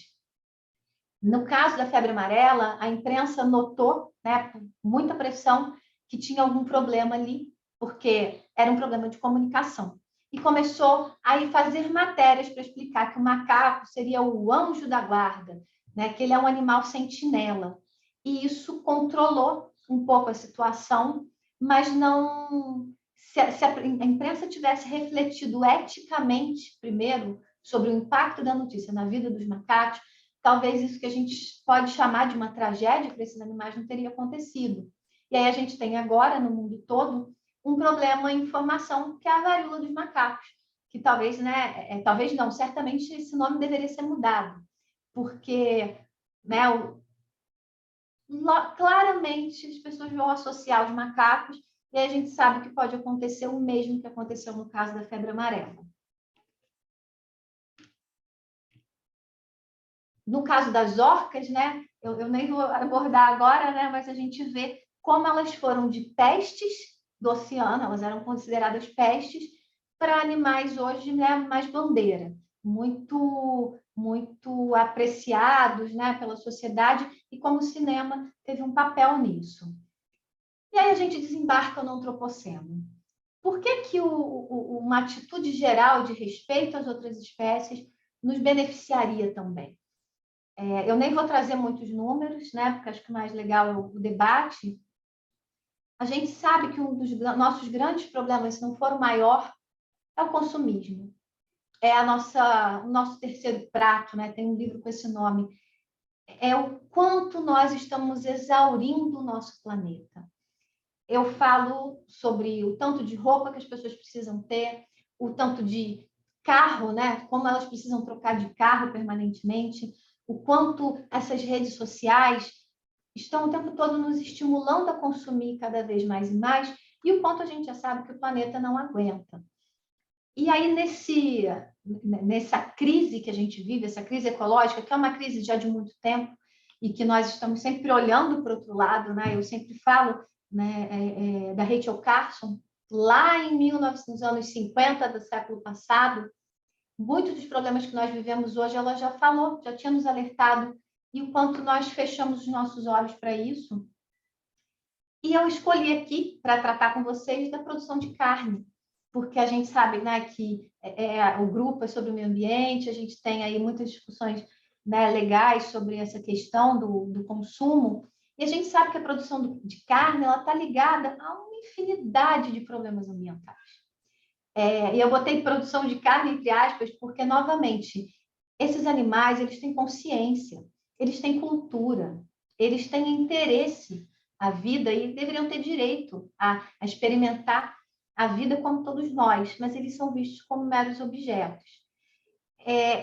No caso da febre amarela, a imprensa notou, né, por muita pressão, que tinha algum problema ali, porque era um problema de comunicação. E começou a fazer matérias para explicar que o macaco seria o anjo da guarda, né, que ele é um animal sentinela. E isso controlou um pouco a situação, mas não... Se a imprensa tivesse refletido eticamente, primeiro, sobre o impacto da notícia na vida dos macacos, talvez isso que a gente pode chamar de uma tragédia para esses animais não teria acontecido. E aí a gente tem agora, no mundo todo, um problema em informação, que é a varíola dos macacos, que talvez, né, talvez não, certamente esse nome deveria ser mudado, porque, né, claramente as pessoas vão associar os macacos e a gente sabe que pode acontecer o mesmo que aconteceu no caso da febre amarela. No caso das orcas, né, eu nem vou abordar agora, né, mas a gente vê como elas foram de pestes do oceano, elas eram consideradas pestes, para animais hoje, né, mais bandeira, muito apreciados, né, pela sociedade, e como o cinema teve um papel nisso. E aí a gente desembarca no antropoceno. por que uma atitude geral de respeito às outras espécies nos beneficiaria também? Eu nem vou trazer muitos números, né, porque acho que o mais legal é o debate. A gente sabe que um dos nossos grandes problemas, se não for o maior, é o consumismo. É o nosso terceiro prato, né? Tem um livro com esse nome. É o quanto nós estamos exaurindo o nosso planeta. Eu falo sobre o tanto de roupa que as pessoas precisam ter, o tanto de carro, né? Como elas precisam trocar de carro permanentemente, o quanto essas redes sociais estão o tempo todo nos estimulando a consumir cada vez mais e mais, e o quanto a gente já sabe que o planeta não aguenta. E aí, nessa crise que a gente vive, essa crise ecológica, que é uma crise já de muito tempo, e que nós estamos sempre olhando para o outro lado, né? Eu sempre falo, né, da Rachel Carson, lá em 1950 do século passado, muitos dos problemas que nós vivemos hoje, ela já falou, já tinha nos alertado, e o quanto nós fechamos os nossos olhos para isso. E eu escolhi aqui, para tratar com vocês, da produção de carne, porque a gente sabe, né, que o grupo é sobre o meio ambiente, a gente tem aí muitas discussões, né, legais sobre essa questão do consumo, e a gente sabe que a produção de carne está ligada a uma infinidade de problemas ambientais. E eu botei produção de carne entre aspas, porque, novamente, esses animais eles têm consciência, eles têm cultura, eles têm interesse à vida e deveriam ter direito a experimentar a vida como todos nós, mas eles são vistos como meros objetos.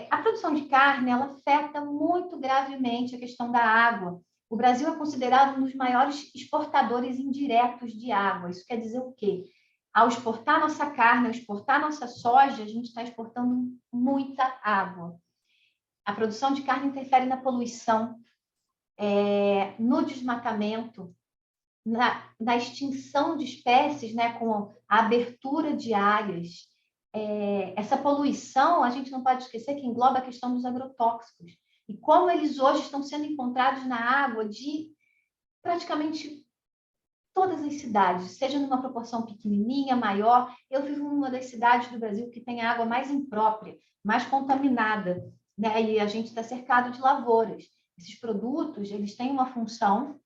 A produção de carne ela afeta muito gravemente a questão da água. O Brasil é considerado um dos maiores exportadores indiretos de água. Isso quer dizer o quê? Ao exportar nossa carne, ao exportar nossa soja, a gente está exportando muita água. A produção de carne interfere na poluição, no desmatamento, na extinção de espécies, né, com a abertura de áreas. Essa poluição, a gente não pode esquecer que engloba a questão dos agrotóxicos e como eles hoje estão sendo encontrados na água de praticamente todas as cidades, seja numa proporção pequenininha, maior. Eu vivo em uma das cidades do Brasil que tem a água mais imprópria, mais contaminada, né? E a gente está cercado de lavouras. Esses produtos, eles têm uma função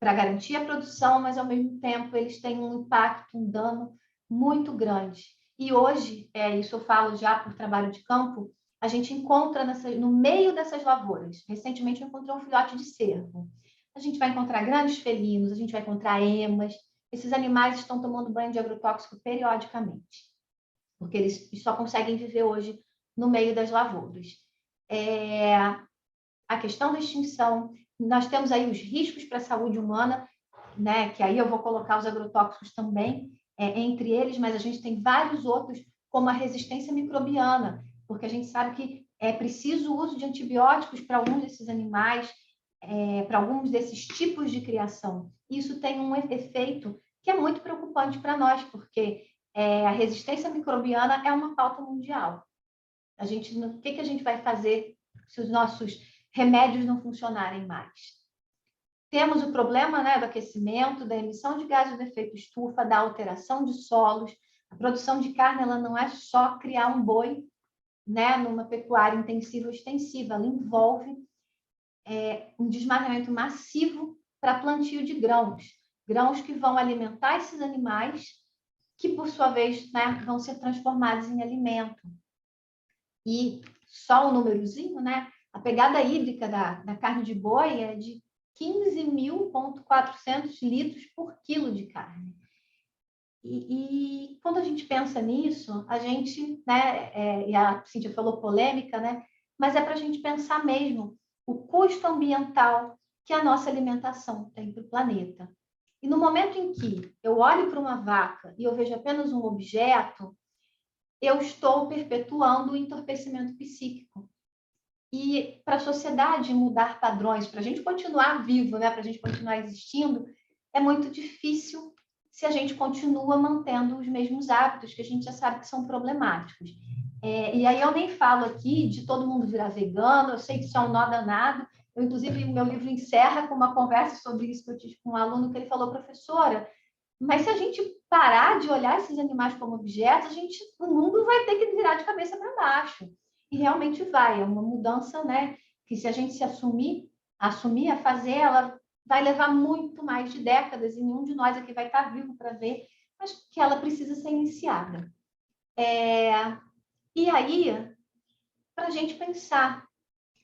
para garantir a produção, mas, ao mesmo tempo, eles têm um impacto, um dano muito grande. E hoje, isso eu falo já por trabalho de campo, a gente encontra no meio dessas lavouras. Recentemente, eu encontrei um filhote de cervo. A gente vai encontrar grandes felinos, a gente vai encontrar emas. Esses animais estão tomando banho de agrotóxico periodicamente, porque eles só conseguem viver hoje no meio das lavouras. A questão da extinção, nós temos aí os riscos para a saúde humana, né, que aí eu vou colocar os agrotóxicos também entre eles, mas a gente tem vários outros, como a resistência microbiana, porque a gente sabe que é preciso o uso de antibióticos para alguns desses animais, para alguns desses tipos de criação. Isso tem um efeito que é muito preocupante para nós, porque a resistência microbiana é uma pauta mundial. O que a gente vai fazer se os nossos remédios não funcionarem mais? Temos o problema, né, do aquecimento, da emissão de gases de efeito estufa, da alteração de solos. A produção de carne ela não é só criar um boi, né, numa pecuária intensiva ou extensiva, ela envolve um desmatamento massivo para plantio de grãos que vão alimentar esses animais, que, por sua vez, né, vão ser transformados em alimento. E só um númerozinho, né? A pegada hídrica da carne de boi é de 15.400 litros por quilo de carne. E quando a gente pensa nisso, a gente, né, e a Cíntia falou polêmica, né? Mas é para a gente pensar mesmo o custo ambiental que a nossa alimentação tem para o planeta. E no momento em que eu olho para uma vaca e eu vejo apenas um objeto, eu estou perpetuando o entorpecimento psíquico. E para a sociedade mudar padrões, para a gente continuar vivo, né, para a gente continuar existindo, é muito difícil se a gente continua mantendo os mesmos hábitos que a gente já sabe que são problemáticos. E aí eu nem falo aqui de todo mundo virar vegano, eu sei que isso é um nó danado. Inclusive, meu livro encerra com uma conversa sobre isso que eu tive com um aluno, que ele falou: professora, Mas se a gente parar de olhar esses animais como objetos, o mundo vai ter que virar de cabeça para baixo. E realmente vai, é uma mudança, né? Que se a gente se assumir a fazer, ela vai levar muito mais de décadas e nenhum de nós aqui vai estar vivo para ver, mas que ela precisa ser iniciada. E aí, para a gente pensar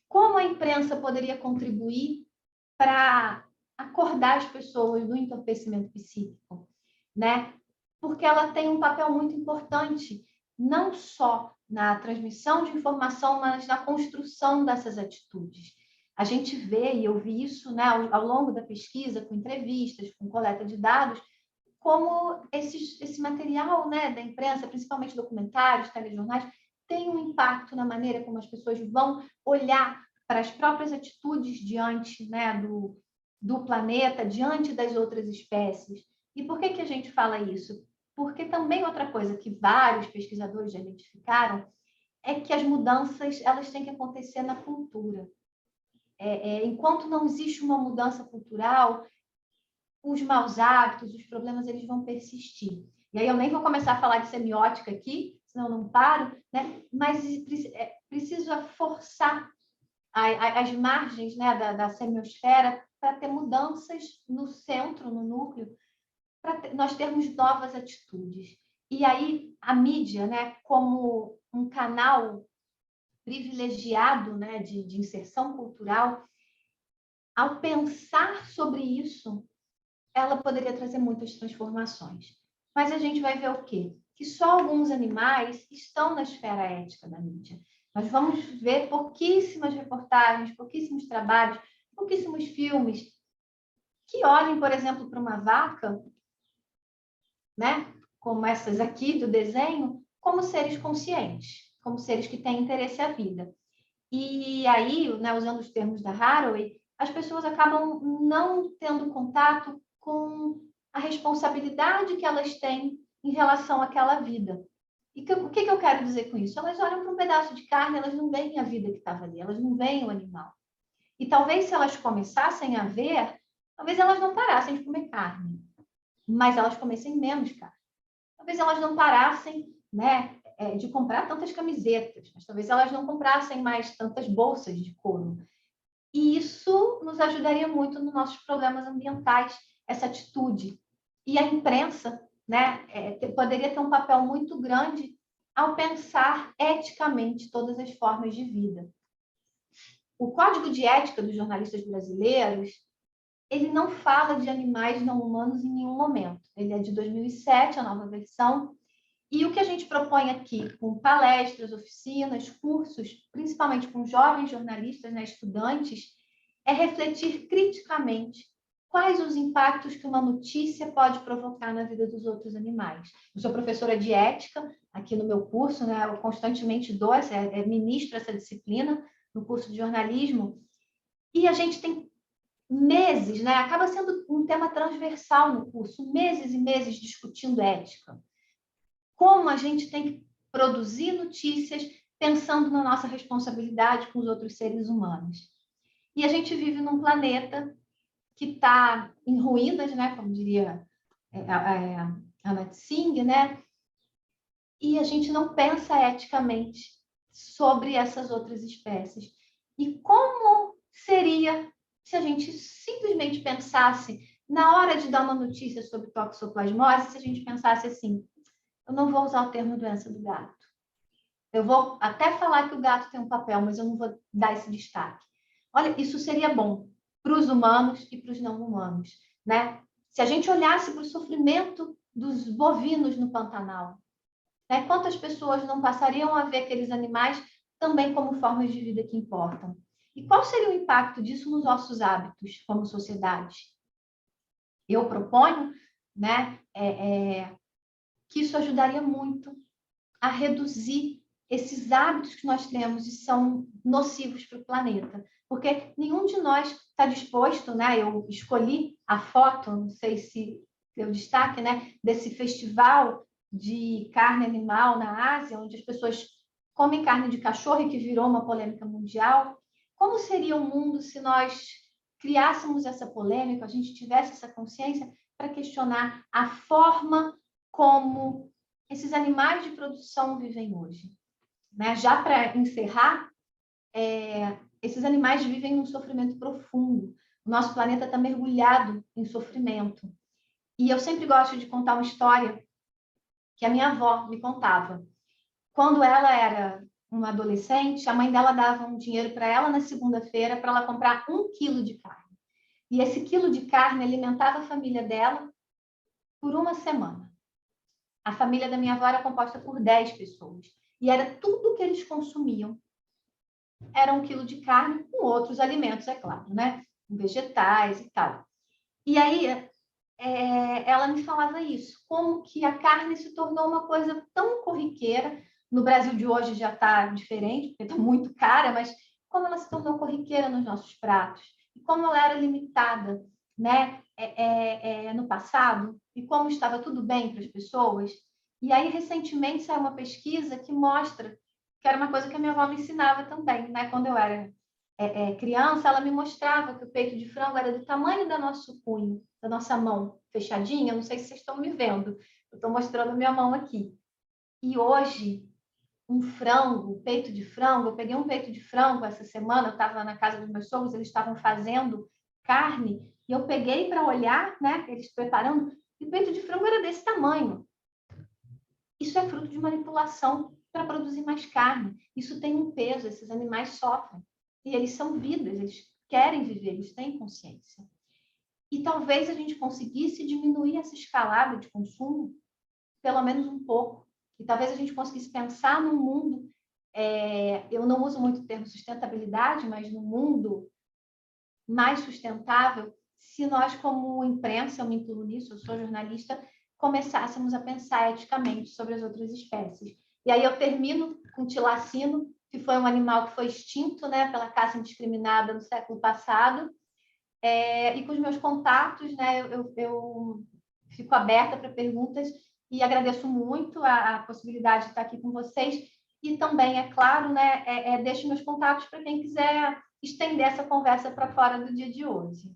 como a imprensa poderia contribuir para acordar as pessoas do entorpecimento psíquico, né? Porque ela tem um papel muito importante, não só na transmissão de informação, mas na construção dessas atitudes. A gente vê, e eu vi isso, né, ao longo da pesquisa, com entrevistas, com coleta de dados, como esse material, né, da imprensa, principalmente documentários, telejornais, tem um impacto na maneira como as pessoas vão olhar para as próprias atitudes diante, né, do planeta, diante das outras espécies. E por que a gente fala isso? Porque também outra coisa que vários pesquisadores já identificaram é que as mudanças elas têm que acontecer na cultura. Enquanto não existe uma mudança cultural, os maus hábitos, os problemas, eles vão persistir. E aí eu nem vou começar a falar de semiótica aqui, senão eu não paro, né? Mas precisa forçar as margens, né, da semiosfera para ter mudanças no centro, no núcleo, para nós termos novas atitudes. E aí a mídia, né, como um canal privilegiado, né, de inserção cultural, ao pensar sobre isso, ela poderia trazer muitas transformações. Mas a gente vai ver o quê? Que só alguns animais estão na esfera ética da mídia. Nós vamos ver pouquíssimas reportagens, pouquíssimos trabalhos, pouquíssimos filmes que olhem, por exemplo, para uma vaca, né, como essas aqui do desenho, como seres conscientes, como seres que têm interesse à vida. E aí, né, usando os termos da Haraway, as pessoas acabam não tendo contato com a responsabilidade que elas têm em relação àquela vida. E o que eu quero dizer com isso? Elas olham para um pedaço de carne, elas não veem a vida que estava ali, elas não veem o animal. E talvez se elas começassem a ver, talvez elas não parassem de comer carne, mas elas comessem menos carne. Talvez elas não parassem, né, de comprar tantas camisetas, mas talvez elas não comprassem mais tantas bolsas de couro. E isso nos ajudaria muito nos nossos problemas ambientais, essa atitude. E a imprensa, né, poderia ter um papel muito grande ao pensar eticamente todas as formas de vida. O Código de Ética dos Jornalistas Brasileiros, ele não fala de animais não humanos em nenhum momento. Ele é de 2007, a nova versão. E o que a gente propõe aqui, com palestras, oficinas, cursos, principalmente com jovens jornalistas, né, estudantes, é refletir criticamente quais os impactos que uma notícia pode provocar na vida dos outros animais. Eu sou professora de ética aqui no meu curso, né, eu constantemente dou, ministro essa disciplina no curso de jornalismo, e a gente tem meses, né, acaba sendo um tema transversal no curso, meses e meses discutindo ética. Como a gente tem que produzir notícias pensando na nossa responsabilidade com os outros seres humanos. E a gente vive num planeta que está em ruínas, né? Como diria Anna Tsing, né? E a gente não pensa eticamente sobre essas outras espécies. E como seria se a gente simplesmente pensasse, na hora de dar uma notícia sobre toxoplasmose, se a gente pensasse assim, eu não vou usar o termo doença do gato. Eu vou até falar que o gato tem um papel, mas eu não vou dar esse destaque. Olha, isso seria bom para os humanos e para os não humanos, né? Se a gente olhasse para o sofrimento dos bovinos no Pantanal, né? Quantas pessoas não passariam a ver aqueles animais também como formas de vida que importam? E qual seria o impacto disso nos nossos hábitos como sociedade? Eu proponho, né, que isso ajudaria muito a reduzir esses hábitos que nós temos e são nocivos para o planeta. Porque nenhum de nós está disposto, né? Eu escolhi a foto, não sei se deu destaque, né? Desse festival de carne animal na Ásia, onde as pessoas comem carne de cachorro e que virou uma polêmica mundial. Como seria o mundo se nós criássemos essa polêmica, a gente tivesse essa consciência para questionar a forma como esses animais de produção vivem hoje. Né? Já para encerrar, esses animais vivem num sofrimento profundo. O nosso planeta está mergulhado em sofrimento. E eu sempre gosto de contar uma história que a minha avó me contava. Quando ela era uma adolescente, a mãe dela dava um dinheiro para ela na segunda-feira para ela comprar 1 quilo de carne. E esse quilo de carne alimentava a família dela por uma semana. A família da minha avó era composta por 10 pessoas. E era tudo que eles consumiam. Era 1 quilo de carne com outros alimentos, é claro, né? Vegetais e tal. E aí, ela me falava isso, como que a carne se tornou uma coisa tão corriqueira. No Brasil de hoje já está diferente, porque está muito cara, mas como ela se tornou corriqueira nos nossos pratos, e como ela era limitada, né? No passado, e como estava tudo bem para as pessoas. E aí, recentemente, saiu uma pesquisa que mostra que era uma coisa que a minha avó me ensinava também, né? Quando eu era criança, ela me mostrava que o peito de frango era do tamanho do nosso punho, da nossa mão fechadinha. Não sei se vocês estão me vendo, eu estou mostrando minha mão aqui. E hoje, um frango, peito de frango, eu peguei um peito de frango essa semana, eu estava na casa dos meus sogros, eles estavam fazendo carne, e eu peguei para olhar, né, eles preparando, e o peito de frango era desse tamanho. Isso é fruto de manipulação para produzir mais carne. Isso tem um peso, esses animais sofrem. E eles são vidas, eles querem viver, eles têm consciência. E talvez a gente conseguisse diminuir essa escalada de consumo, pelo menos um pouco. E talvez a gente conseguisse pensar num mundo, eu não uso muito o termo sustentabilidade, mas num mundo mais sustentável, se nós, como imprensa, eu me incluo nisso, eu sou jornalista, começássemos a pensar eticamente sobre as outras espécies. E aí eu termino com o tilacino, que foi um animal que foi extinto, né, pela caça indiscriminada no século passado, e com os meus contatos, né, eu fico aberta para perguntas e agradeço muito a possibilidade de estar aqui com vocês. E também, é claro, né, deixo meus contatos para quem quiser estender essa conversa para fora do dia de hoje.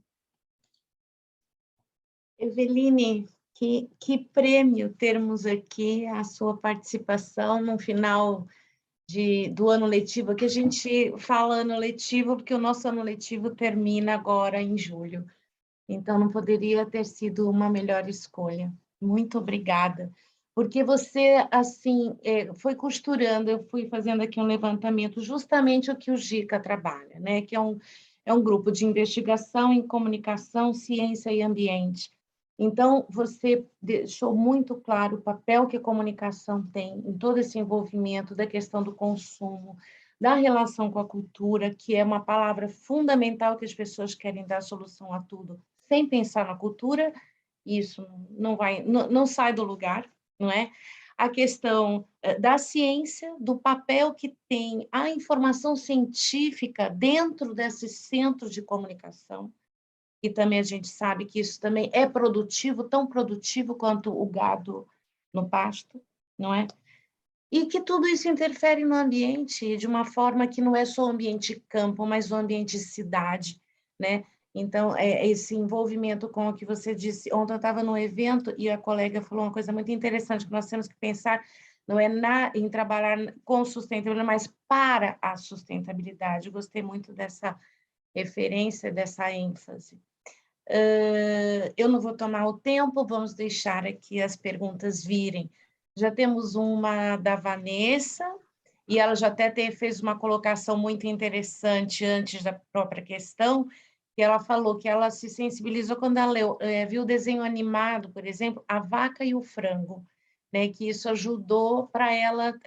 Eveline, que prêmio termos aqui a sua participação no final do ano letivo, que a gente fala ano letivo, porque o nosso ano letivo termina agora em julho. Então, não poderia ter sido uma melhor escolha. Muito obrigada. Porque você, assim, foi costurando, eu fui fazendo aqui um levantamento, justamente o que o GICA trabalha, né? Que é um grupo de investigação em comunicação, ciência e ambiente. Então, você deixou muito claro o papel que a comunicação tem em todo esse envolvimento da questão do consumo, da relação com a cultura, que é uma palavra fundamental que as pessoas querem dar solução a tudo, sem pensar na cultura, isso não sai do lugar, não é? A questão da ciência, do papel que tem a informação científica dentro desses centros de comunicação, e também a gente sabe que isso também é produtivo, tão produtivo quanto o gado no pasto, não é? E que tudo isso interfere no ambiente de uma forma que não é só o ambiente campo, mas o ambiente cidade, né? Então, esse envolvimento com o que você disse, ontem eu estava num evento e a colega falou uma coisa muito interessante, que nós temos que pensar, não é em trabalhar com sustentabilidade, mas para a sustentabilidade. Eu gostei muito dessa referência, dessa ênfase. Eu não vou tomar o tempo, vamos deixar aqui as perguntas virem. Já temos uma da Vanessa, e ela já até fez uma colocação muito interessante antes da própria questão, que ela falou que ela se sensibilizou quando ela viu o desenho animado, por exemplo, A Vaca e o Frango, né, que isso ajudou para ela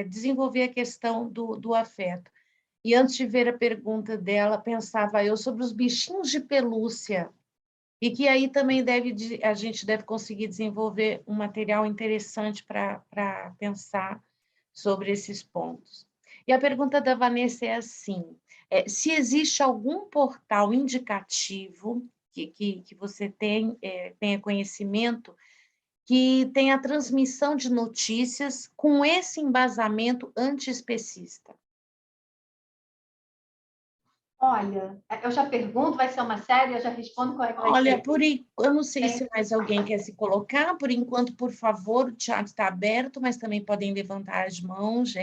desenvolver a questão do afeto. E antes de ver a pergunta dela, pensava eu sobre os bichinhos de pelúcia, e que aí também a gente deve conseguir desenvolver um material interessante para pensar sobre esses pontos. E a pergunta da Vanessa é assim, se existe algum portal indicativo que você tenha conhecimento, que tenha a transmissão de notícias com esse embasamento antiespecista? Olha, eu já pergunto, vai ser uma série, eu já respondo qual é que vai Olha, ser. eu não sei Tem. se mais alguém quer se colocar, por enquanto, por favor, o chat está aberto, mas também podem levantar as mãos,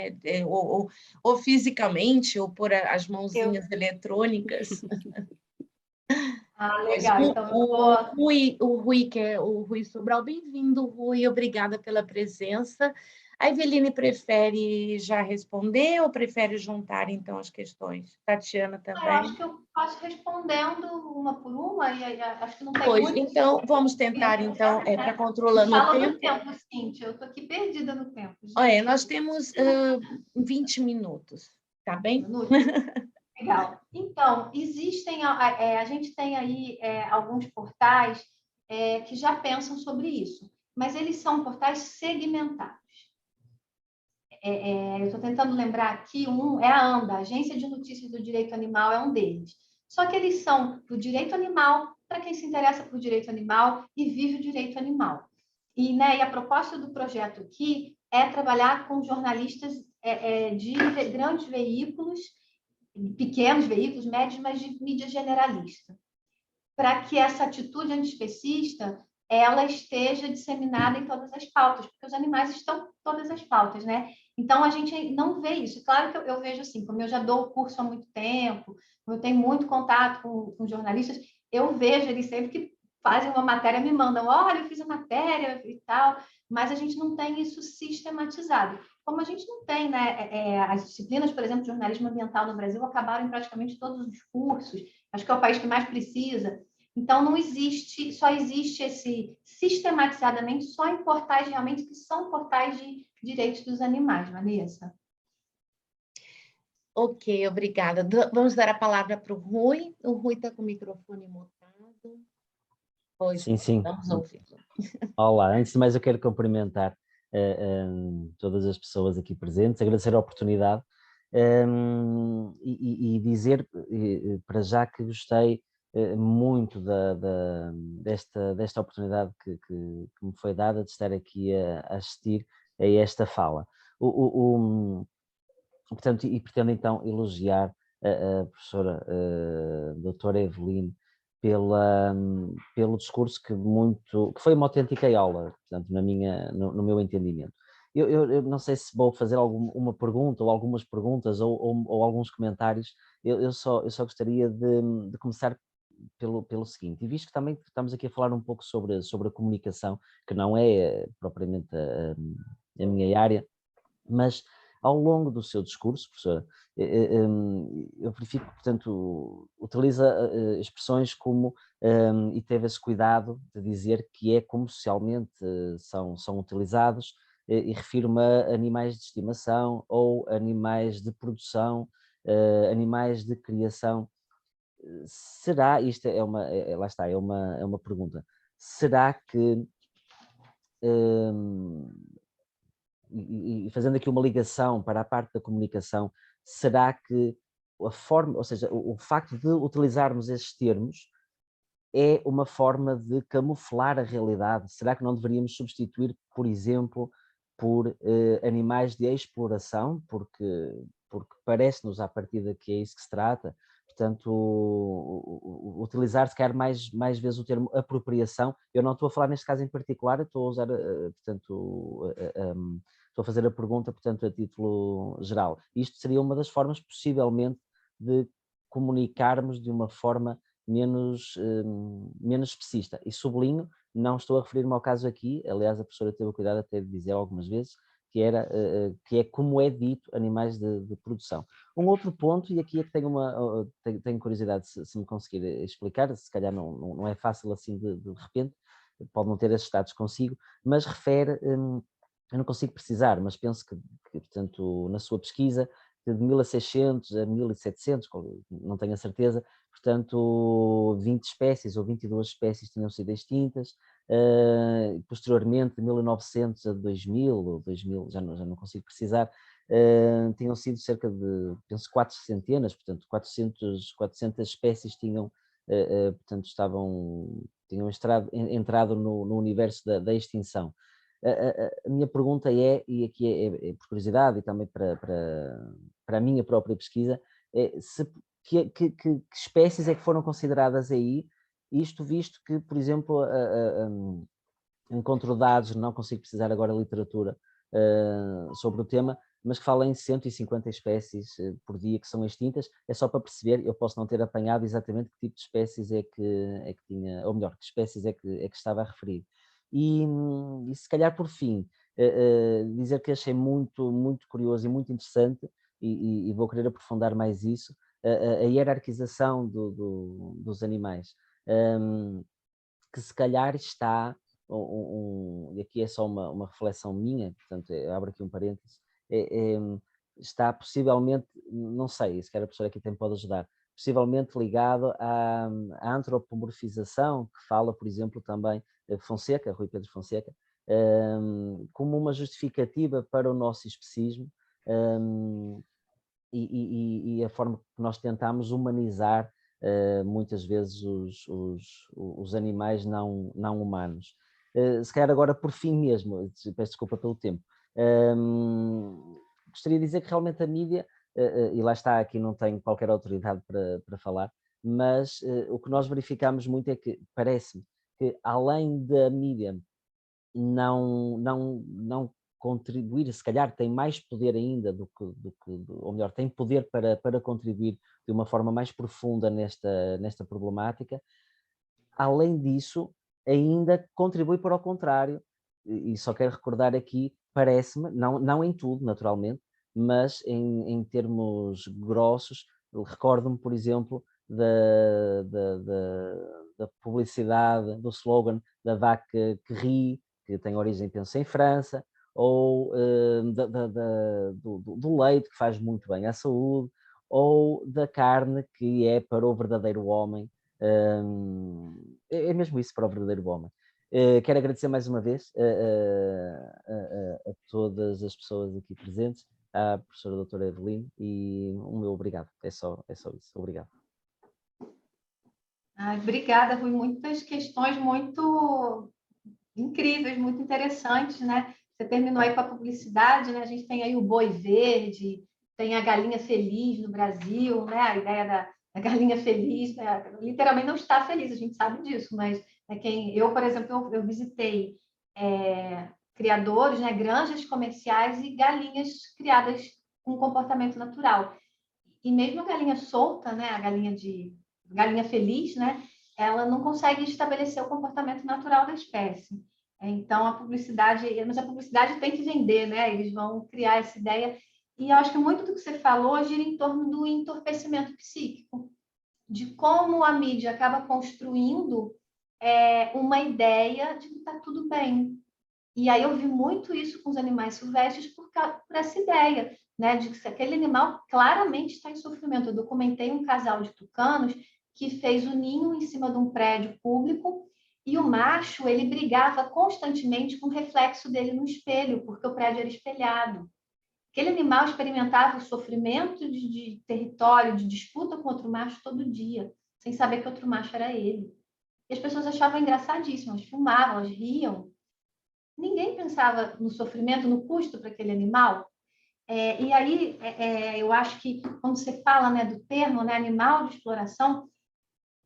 ou fisicamente, ou pôr as Eu... mãozinhas eletrônicas. Ah, Mas legal. Então, eu vou... O Rui Sobral, bem-vindo, Rui, obrigada pela presença. A Eveline prefere já responder ou prefere juntar, então, as questões? Tatiana Eu acho também? que eu posso respondendo uma por uma, e acho que não tem Pois, muito então, vamos tentar, tempo, então, para né? Me controlando o fala do tempo. tempo, Cíntia. Eu estou aqui perdida no tempo, Olha, gente. nós temos 20 minutos, tá bem? Minutos? Legal. Então, existem, a gente tem aí alguns portais que já pensam sobre isso, mas eles são portais segmentados. Eu estou tentando lembrar aqui, um é a ANDA, Agência de Notícias do Direito Animal, é um deles. Só que eles são do direito animal, para quem se interessa por direito animal e vive o direito animal. E a proposta do projeto aqui é trabalhar com jornalistas de grandes veículos, pequenos veículos, médios, mas de mídia generalista, para que essa atitude antiespecista ela esteja disseminada em todas as pautas, porque os animais estão em todas as pautas, né? Então, a gente não vê isso. Claro que eu vejo assim, como eu já dou o curso há muito tempo, eu tenho muito contato com jornalistas, eu vejo eles sempre que fazem uma matéria, me mandam, olha, eu fiz a matéria e tal, mas a gente não tem isso sistematizado. Como a gente não tem, né? As disciplinas, por exemplo, de jornalismo ambiental no Brasil acabaram em praticamente todos os cursos, acho que é o país que mais precisa. Então, não existe, só existe esse sistematizadamente só em portais realmente que são portais de direitos dos animais, Vanessa. Ok, obrigada. Vamos dar a palavra para o Rui. O Rui está com o microfone mutado. Pois, Sim, sim. vamos ouvi-lo. Olá, antes de mais eu quero cumprimentar todas as pessoas aqui presentes, agradecer a oportunidade e dizer para já que gostei muito desta oportunidade que me foi dada de estar aqui a assistir a esta fala. Portanto, e pretendo então elogiar a professora doutora Eveline pelo discurso que foi uma autêntica aula, portanto, no meu entendimento. Eu não sei se vou fazer uma pergunta ou algumas perguntas ou alguns comentários, eu só gostaria de começar pelo seguinte, e visto que também estamos aqui a falar um pouco sobre a comunicação, que não é propriamente a minha área, mas ao longo do seu discurso, professora, eu verifico que, portanto, utiliza expressões como, e teve esse cuidado de dizer que é como socialmente são utilizados, e refiro-me a animais de estimação ou animais de produção, animais de criação. Será, isto lá está, é uma pergunta, será que e fazendo aqui uma ligação para a parte da comunicação, será que a forma, ou seja, o facto de utilizarmos esses termos é uma forma de camuflar a realidade? Será que não deveríamos substituir, por exemplo, por animais de exploração, porque parece-nos à partida que é isso que se trata? Portanto, utilizar se calhar mais vezes o termo apropriação. Eu não estou a falar neste caso em particular, eu estou a usar, portanto, estou a fazer a pergunta, portanto, a título geral. Isto seria uma das formas, possivelmente, de comunicarmos de uma forma menos especista. E sublinho, não estou a referir-me ao caso aqui, aliás, a professora teve o cuidado até de dizer algumas vezes, que é como é dito animais de produção. Um outro ponto, e aqui é que tenho curiosidade se me conseguir explicar, se calhar não é fácil assim de repente, pode não ter esses dados consigo, mas refere, eu não consigo precisar, mas penso que, portanto, na sua pesquisa, de 1600 a 1700, não tenho a certeza, portanto, 20 espécies ou 22 espécies tinham sido extintas, posteriormente, de 1900 a 2000, ou 2000, já não consigo precisar, tinham sido cerca de, penso, 4 centenas, portanto, 400 espécies portanto, tinham entrado no universo da extinção. A minha pergunta e aqui é por curiosidade e também para a minha própria pesquisa, se que espécies é que foram consideradas aí, isto visto que, por exemplo, encontro dados, não consigo precisar agora literatura sobre o tema, mas que fala em 150 espécies por dia que são extintas. É só para perceber, eu posso não ter apanhado exatamente que tipo de espécies é que tinha, ou melhor, que espécies é que estava a referir. E se calhar por fim, dizer que achei muito, muito curioso e muito interessante, e vou querer aprofundar mais isso, a hierarquização dos animais, que se calhar está, e aqui é só uma reflexão minha, portanto, abro aqui um parênteses, está possivelmente, não sei, se calhar a professora aqui também pode ajudar, possivelmente ligado à antropomorfização, que fala, por exemplo, também Fonseca, Rui Pedro Fonseca, como uma justificativa para o nosso especismo, e a forma que nós tentamos humanizar muitas vezes os animais não humanos. Se calhar agora por fim mesmo, peço desculpa pelo tempo, gostaria de dizer que realmente a mídia, e lá está, aqui não tenho qualquer autoridade para falar, mas o que nós verificamos muito é que parece-me que além da mídia não contribuir, se calhar tem mais poder ainda ou melhor, tem poder para contribuir de uma forma mais profunda nesta problemática. Além disso, ainda contribui para o contrário, e só quero recordar aqui, parece-me, não em tudo, naturalmente, mas em termos grossos, recordo-me, por exemplo, da publicidade, do slogan da vaca que ri, que tem origem, penso, em França, ou do leite, que faz muito bem à saúde, ou da carne, que é para o verdadeiro homem. É mesmo isso, para o verdadeiro homem. Quero agradecer mais uma vez a todas as pessoas aqui presentes, à professora doutora Eveline, e o meu obrigado. É só isso. Obrigado. Obrigada, Rui. Muitas questões muito incríveis, muito interessantes, né? Você terminou aí com a publicidade, né? A gente tem aí o boi verde, tem a galinha feliz no Brasil, né? A ideia da galinha feliz, né? Literalmente não está feliz, a gente sabe disso, mas eu, por exemplo, eu visitei criadores, né? Granjas comerciais e galinhas criadas com comportamento natural. E mesmo a galinha solta, né? A galinha feliz, né? Ela não consegue estabelecer o comportamento natural da espécie. Então, mas a publicidade tem que vender, né? Eles vão criar essa ideia. E eu acho que muito do que você falou gira em torno do entorpecimento psíquico, de como a mídia acaba construindo uma ideia de que está tudo bem. E aí eu vi muito isso com os animais silvestres por essa ideia, né, de que aquele animal claramente está em sofrimento. Eu documentei um casal de tucanos que fez o ninho em cima de um prédio público e o macho, ele brigava constantemente com o reflexo dele no espelho, porque o prédio era espelhado. Aquele animal experimentava o sofrimento de território, de disputa com outro macho todo dia, sem saber que outro macho era ele. E as pessoas achavam engraçadíssimo, elas filmavam, elas riam. Ninguém pensava no sofrimento, no custo para aquele animal. E aí, eu acho que quando você fala, né, do termo, né, animal de exploração,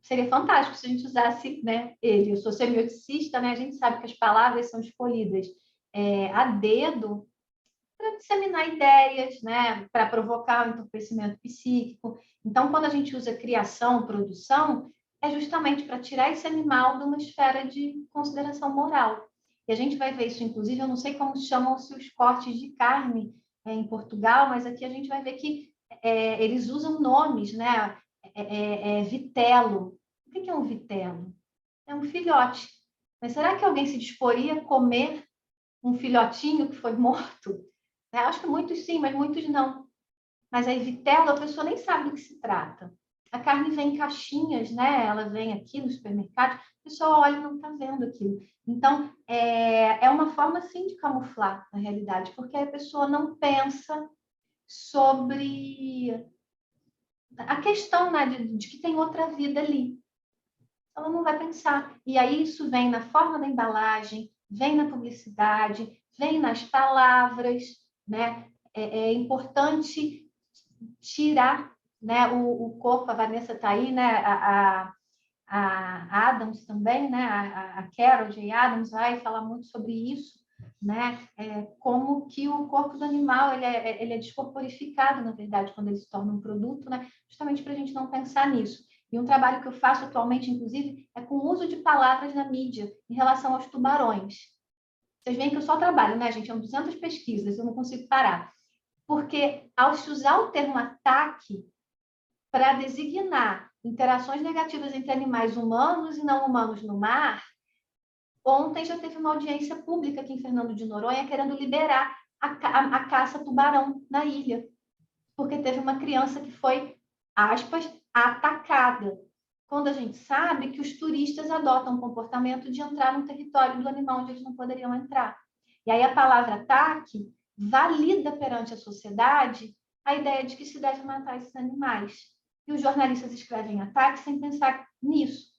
seria fantástico se a gente usasse, né, ele. Eu sou semioticista, né, a gente sabe que as palavras são escolhidas a dedo para disseminar ideias, né, para provocar um entorpecimento psíquico. Então, quando a gente usa criação, produção, é justamente para tirar esse animal de uma esfera de consideração moral. E a gente vai ver isso, inclusive, eu não sei como chamam-se os cortes de carne em Portugal, mas aqui a gente vai ver que eles usam nomes, né? Vitelo. O que é um vitelo? É um filhote. Mas será que alguém se disporia a comer um filhotinho que foi morto? Acho que muitos sim, mas muitos não. Mas aí vitelo, a pessoa nem sabe do que se trata. A carne vem em caixinhas, né? Ela vem aqui no supermercado, a pessoa olha e não está vendo aquilo. Então, é uma forma, sim, de camuflar a realidade, porque a pessoa não pensa sobre a questão, né, de que tem outra vida ali. Ela não vai pensar. E aí isso vem na forma da embalagem, vem na publicidade, vem nas palavras, né? É importante tirar né? O corpo, a Vanessa está aí, né? A Adams também, né? A Carol J. Adams vai falar muito sobre isso, né? Como que o corpo do animal ele é descorporificado, na verdade, quando ele se torna um produto, né? Justamente para a gente não pensar nisso. E um trabalho que eu faço atualmente, inclusive, é com o uso de palavras na mídia em relação aos tubarões. Vocês veem que eu só trabalho, né, gente? São 200 pesquisas, eu não consigo parar. Porque ao se usar o termo ataque para designar interações negativas entre animais humanos e não humanos no mar, ontem já teve uma audiência pública aqui em Fernando de Noronha querendo liberar a caça tubarão na ilha, porque teve uma criança que foi, aspas, atacada. Quando a gente sabe que os turistas adotam o comportamento de entrar no território do animal onde eles não poderiam entrar. E aí a palavra ataque valida perante a sociedade a ideia de que se deve matar esses animais. E os jornalistas escrevem ataque sem pensar nisso,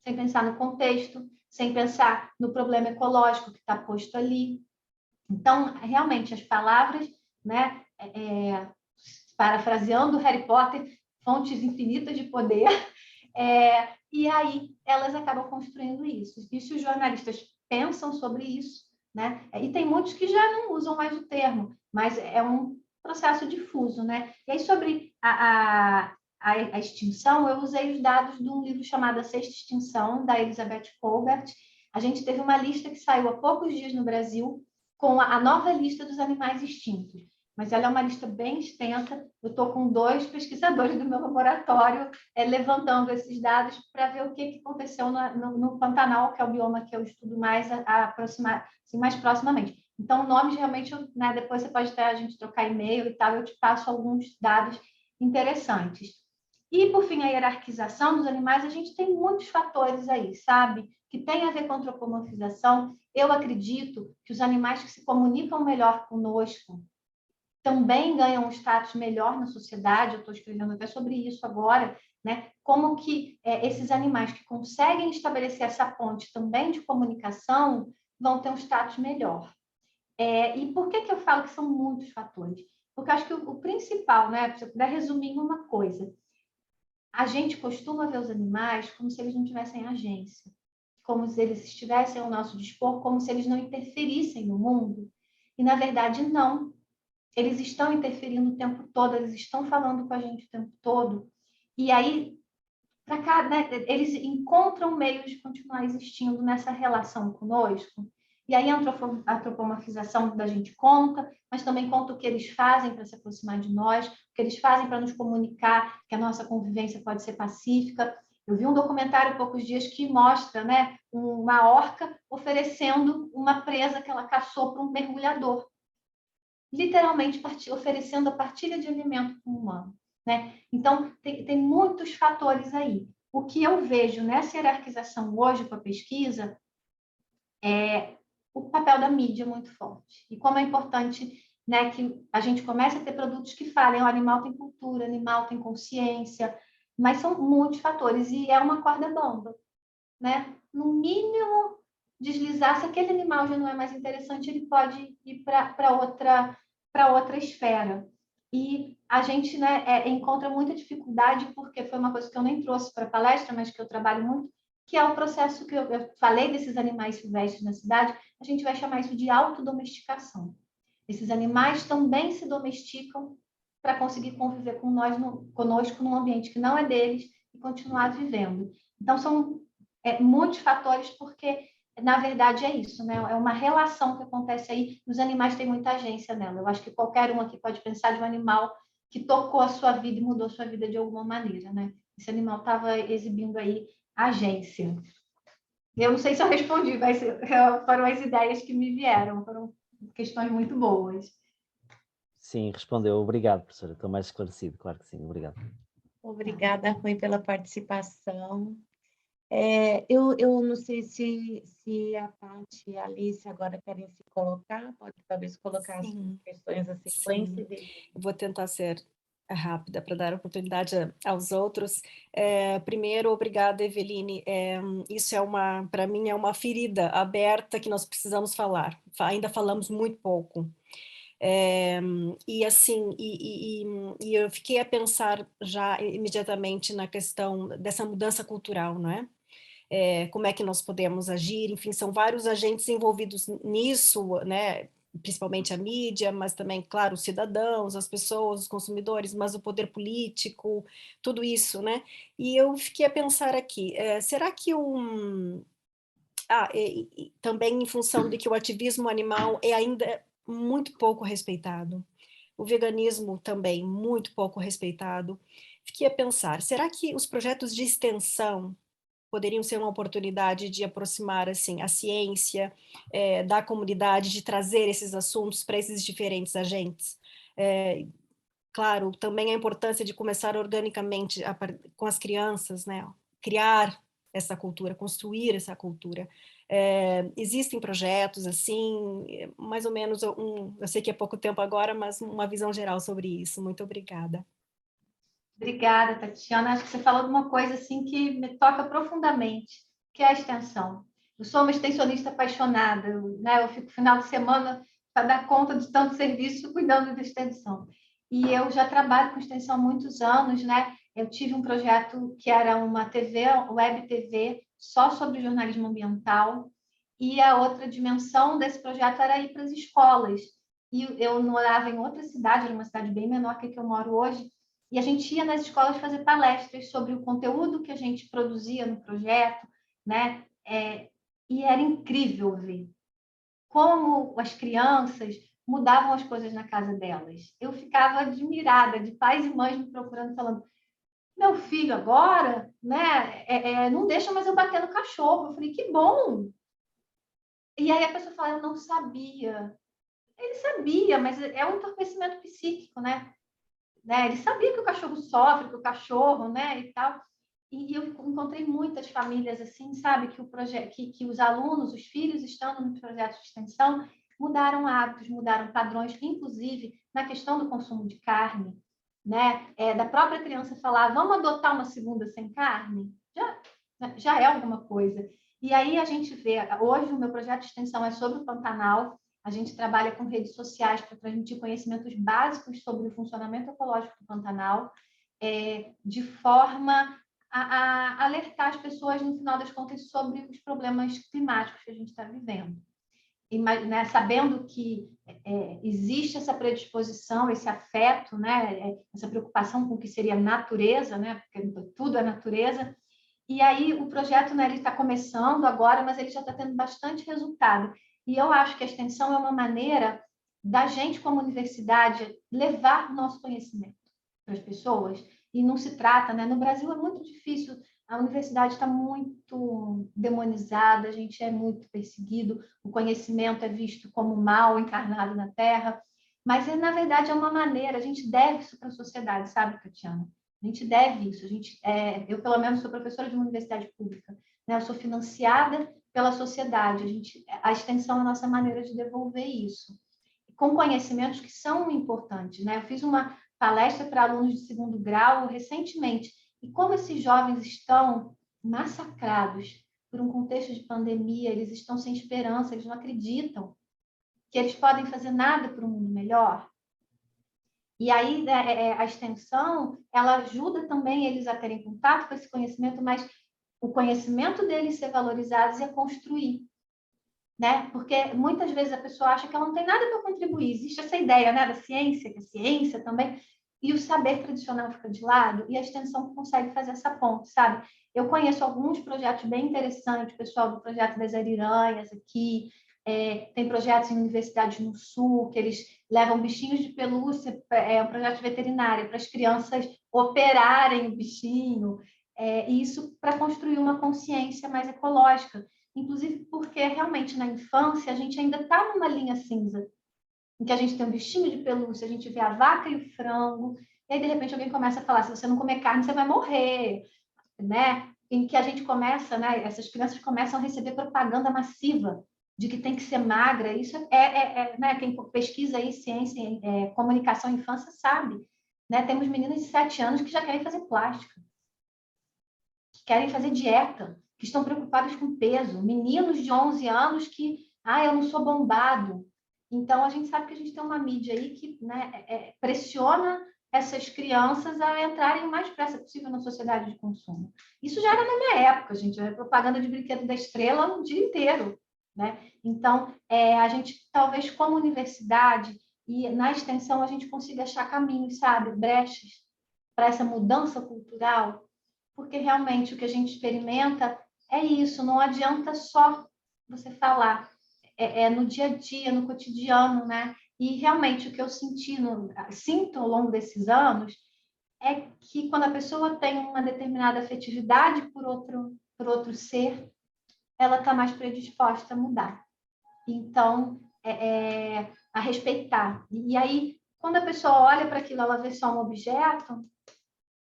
sem pensar no contexto, sem pensar no problema ecológico que está posto ali. Então, realmente, as palavras, né, parafraseando Harry Potter, fontes infinitas de poder, e aí elas acabam construindo isso. E se os jornalistas pensam sobre isso, né, e tem muitos que já não usam mais o termo, mas é um processo difuso, né? E aí, sobre a extinção, eu usei os dados de um livro chamado A Sexta Extinção, da Elizabeth Colbert. A gente teve uma lista que saiu há poucos dias no Brasil, com a nova lista dos animais extintos. Mas ela é uma lista bem extensa. Eu estou com 2 pesquisadores do meu laboratório levantando esses dados para ver o que aconteceu no Pantanal, que é o bioma que eu estudo mais assim, mais proximamente. Então, nomes realmente, né, depois você pode a gente trocar e-mail e tal, eu te passo alguns dados interessantes. E, por fim, a hierarquização dos animais, a gente tem muitos fatores aí, sabe? Que tem a ver com a antropomorfização. Eu acredito que os animais que se comunicam melhor conosco também ganham um status melhor na sociedade. Eu estou escrevendo até sobre isso agora, né? Como que esses animais que conseguem estabelecer essa ponte também de comunicação vão ter um status melhor. E por que eu falo que são muitos fatores? Porque eu acho que o principal, né? Se eu puder resumir em uma coisa, a gente costuma ver os animais como se eles não tivessem agência, como se eles estivessem ao nosso dispor, como se eles não interferissem no mundo. E, na verdade, não. Eles estão interferindo o tempo todo, eles estão falando com a gente o tempo todo. E aí, para cá, né, eles encontram meios de continuar existindo nessa relação conosco. E aí a antropomorfização da gente conta, mas também conta o que eles fazem para se aproximar de nós, o que eles fazem para nos comunicar que a nossa convivência pode ser pacífica. Eu vi um documentário há poucos dias que mostra, né, uma orca oferecendo uma presa que ela caçou para um mergulhador, literalmente oferecendo a partilha de alimento com o humano, né? Então, tem muitos fatores aí. O que eu vejo nessa hierarquização hoje com a pesquisa é o papel da mídia muito forte. E como é importante, né, que a gente comece a ter produtos que falem o animal tem cultura, o animal tem consciência, mas são muitos fatores e é uma corda bamba, né? No mínimo, deslizar, se aquele animal já não é mais interessante, ele pode ir para outra esfera. E a gente, né, encontra muita dificuldade, porque foi uma coisa que eu nem trouxe para a palestra, mas que eu trabalho muito, que é o processo que eu falei desses animais silvestres na cidade, a gente vai chamar isso de autodomesticação. Esses animais também se domesticam para conseguir conviver conosco num ambiente que não é deles e continuar vivendo. Então, são muitos fatores, porque, na verdade, é isso, né? É uma relação que acontece aí, os animais têm muita agência nela. Eu acho que qualquer um aqui pode pensar de um animal que tocou a sua vida e mudou a sua vida de alguma maneira, né? Esse animal estava exibindo aí agência. Eu não sei se eu respondi, mas foram as ideias que me vieram, foram questões muito boas. Sim, respondeu. Obrigado, professora. Estou mais esclarecido, claro que sim. Obrigado. Obrigada, Rui, pela participação. Eu não sei se a Paty e a Alice agora querem se colocar, pode talvez colocar as questões a sequência. Eu vou tentar ser rápida para dar oportunidade aos outros. Primeiro, obrigada, Eveline. Isso para mim, é uma ferida aberta que nós precisamos falar. Ainda falamos muito pouco. E assim, e eu fiquei a pensar já imediatamente na questão dessa mudança cultural, não é? Como é que nós podemos agir, enfim, são vários agentes envolvidos nisso, né? Principalmente a mídia, mas também, claro, os cidadãos, as pessoas, os consumidores, mas o poder político, tudo isso, né? E eu fiquei a pensar aqui, será que também em função de que o ativismo animal é ainda muito pouco respeitado, o veganismo também muito pouco respeitado, fiquei a pensar, será que os projetos de extensão poderiam ser uma oportunidade de aproximar assim a ciência da comunidade, de trazer esses assuntos para esses diferentes agentes? Claro, também a importância de começar organicamente com as crianças, né? Criar essa cultura, construir essa cultura. Existem projetos assim, mais ou menos eu sei que é pouco tempo agora, mas uma visão geral sobre isso. Muito obrigada. Obrigada, Tatiana. Acho que você falou de uma coisa assim que me toca profundamente, que é a extensão. Eu sou uma extensionista apaixonada, né? Eu fico final de semana para dar conta de tanto serviço cuidando da extensão. E eu já trabalho com extensão há muitos anos, né? Eu tive um projeto que era uma TV, web TV, só sobre jornalismo ambiental, e a outra dimensão desse projeto era ir para as escolas. E eu morava em outra cidade, era uma cidade bem menor que a que eu moro hoje, e a gente ia nas escolas fazer palestras sobre o conteúdo que a gente produzia no projeto, né? E era incrível ver como as crianças mudavam as coisas na casa delas. Eu ficava admirada de pais e mães me procurando, falando: meu filho agora, né? Não deixa mais eu bater no cachorro. Eu falei: que bom! E aí a pessoa fala: eu não sabia. Ele sabia, mas é um entorpecimento psíquico, né? Ele sabia que o cachorro sofre, que o cachorro, né, e tal. E eu encontrei muitas famílias assim, sabe, que o projeto, que os alunos, os filhos estando no projeto de extensão, mudaram hábitos, mudaram padrões, inclusive na questão do consumo de carne, né? Da própria criança falar, vamos adotar uma segunda sem carne, já é alguma coisa. E aí a gente vê, hoje o meu projeto de extensão é sobre o Pantanal. A gente trabalha com redes sociais para transmitir conhecimentos básicos sobre o funcionamento ecológico do Pantanal, de forma a alertar as pessoas, no final das contas, sobre os problemas climáticos que a gente está vivendo. E, né, sabendo que existe essa predisposição, esse afeto, né, essa preocupação com o que seria natureza, né, porque tudo é natureza. E aí o projeto, né, ele está começando agora, mas ele já está tendo bastante resultado. E eu acho que a extensão é uma maneira da gente, como universidade, levar nosso conhecimento para as pessoas. E não se trata, né? No Brasil é muito difícil, a universidade está muito demonizada, a gente é muito perseguido, o conhecimento é visto como mal encarnado na Terra, mas, na verdade, é uma maneira, a gente deve isso para a sociedade, sabe, Tatiana? A gente deve isso. Eu, pelo menos, sou professora de uma universidade pública, né? Eu sou financiada pela sociedade. A extensão é a nossa maneira de devolver isso, com conhecimentos que são importantes, né? Eu fiz uma palestra para alunos de segundo grau recentemente, e como esses jovens estão massacrados por um contexto de pandemia, eles estão sem esperança, eles não acreditam que eles podem fazer nada para um mundo melhor. E aí a extensão, ela ajuda também eles a terem contato com esse conhecimento, mas o conhecimento deles ser valorizado e a construir, né? Porque muitas vezes a pessoa acha que ela não tem nada para contribuir. Existe essa ideia, né, da ciência, que a ciência também, e o saber tradicional fica de lado, e a extensão consegue fazer essa ponte, sabe? Eu conheço alguns projetos bem interessantes, o pessoal do projeto das Ariranhas aqui, tem projetos em universidades no Sul, que eles levam bichinhos de pelúcia, um projeto veterinário, para as crianças operarem o bichinho, e isso para construir uma consciência mais ecológica. Inclusive porque realmente na infância a gente ainda está numa linha cinza, em que a gente tem um bichinho de pelúcia, a gente vê a vaca e o frango, e aí de repente alguém começa a falar, se você não comer carne, você vai morrer, né? Em que a gente começa, né? Essas crianças começam a receber propaganda massiva de que tem que ser magra. Isso né? Quem pesquisa aí ciência, comunicação e infância sabe, né? Temos meninas de 7 anos que já querem fazer plástica, que querem fazer dieta, que estão preocupados com peso, meninos de 11 anos que, eu não sou bombado. Então, a gente sabe que a gente tem uma mídia aí que, né, pressiona essas crianças a entrarem o mais depressa possível na sociedade de consumo. Isso já era na minha época, gente, era propaganda de brinquedo da Estrela o dia inteiro, né? Então, a gente, talvez, como universidade e na extensão, a gente consiga achar caminhos, sabe, brechas para essa mudança cultural, porque realmente o que a gente experimenta é isso, não adianta só você falar, no dia a dia, no cotidiano, né? E realmente o que eu sinto ao longo desses anos é que quando a pessoa tem uma determinada afetividade por outro ser, ela está mais predisposta a mudar. Então, a respeitar. E aí, quando a pessoa olha para aquilo, ela vê só um objeto,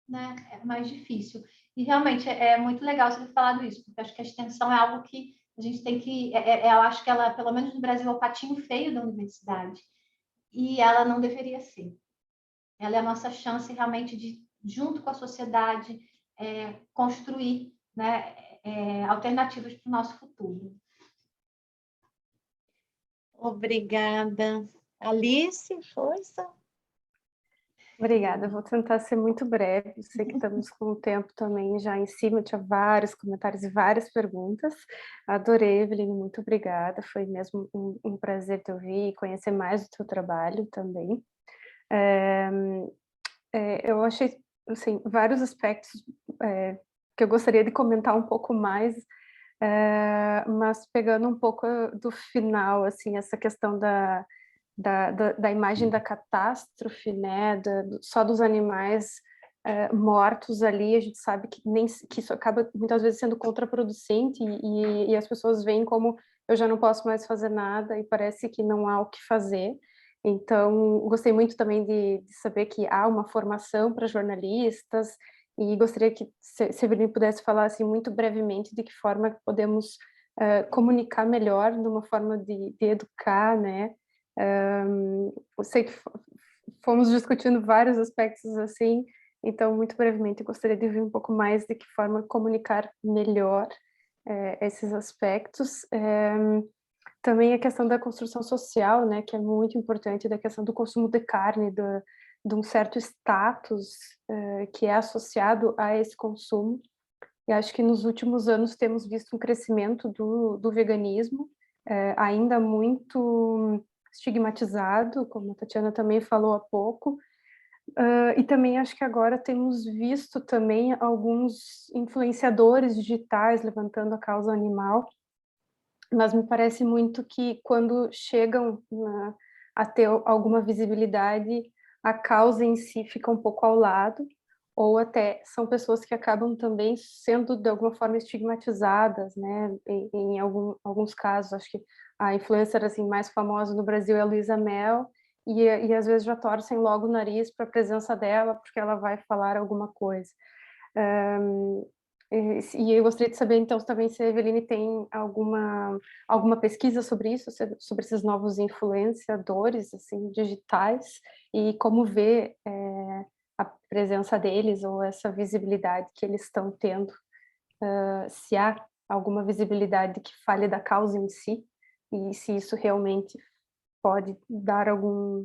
né? É mais difícil. E realmente é muito legal você ter falado isso, porque acho que a extensão é algo que a gente tem que. Eu acho que ela, pelo menos no Brasil, é o patinho feio da universidade. E ela não deveria ser. Ela é a nossa chance realmente de, junto com a sociedade, construir, né, alternativas para o nosso futuro. Obrigada. Alice, força. Obrigada, eu vou tentar ser muito breve, sei que estamos com o tempo também já em cima, tinha vários comentários e várias perguntas, adorei, Eveline, muito obrigada, foi mesmo um prazer te ouvir e conhecer mais do teu trabalho também. Eu achei, assim, vários aspectos que eu gostaria de comentar um pouco mais, mas pegando um pouco do final, assim, essa questão da imagem da catástrofe, né, só dos animais mortos ali, a gente sabe que isso acaba muitas vezes sendo contraproducente e as pessoas veem como eu já não posso mais fazer nada e parece que não há o que fazer. Então, gostei muito também de saber que há uma formação para jornalistas e gostaria que Severino pudesse falar assim muito brevemente de que forma podemos comunicar melhor, de uma forma de educar, né? Eu sei que fomos discutindo vários aspectos assim, então, muito brevemente, eu gostaria de ouvir um pouco mais de que forma comunicar melhor esses aspectos. Também a questão da construção social, né, que é muito importante, da questão do consumo de carne, de um certo status que é associado a esse consumo. E acho que nos últimos anos temos visto um crescimento do veganismo, ainda muito estigmatizado, como a Tatiana também falou há pouco, e também acho que agora temos visto também alguns influenciadores digitais levantando a causa animal, mas me parece muito que quando chegam a ter alguma visibilidade, a causa em si fica um pouco ao lado, ou até são pessoas que acabam também sendo de alguma forma estigmatizadas, né? Em alguns casos, acho que a influencer assim mais famosa no Brasil é a Luísa Mel, e às vezes já torcem logo o nariz para a presença dela, porque ela vai falar alguma coisa. E eu gostaria de saber, então, também se a Eveline tem alguma pesquisa sobre isso, sobre esses novos influenciadores assim, digitais, e como vê a presença deles ou essa visibilidade que eles estão tendo, se há alguma visibilidade que fale da causa em si, e se isso realmente pode dar algum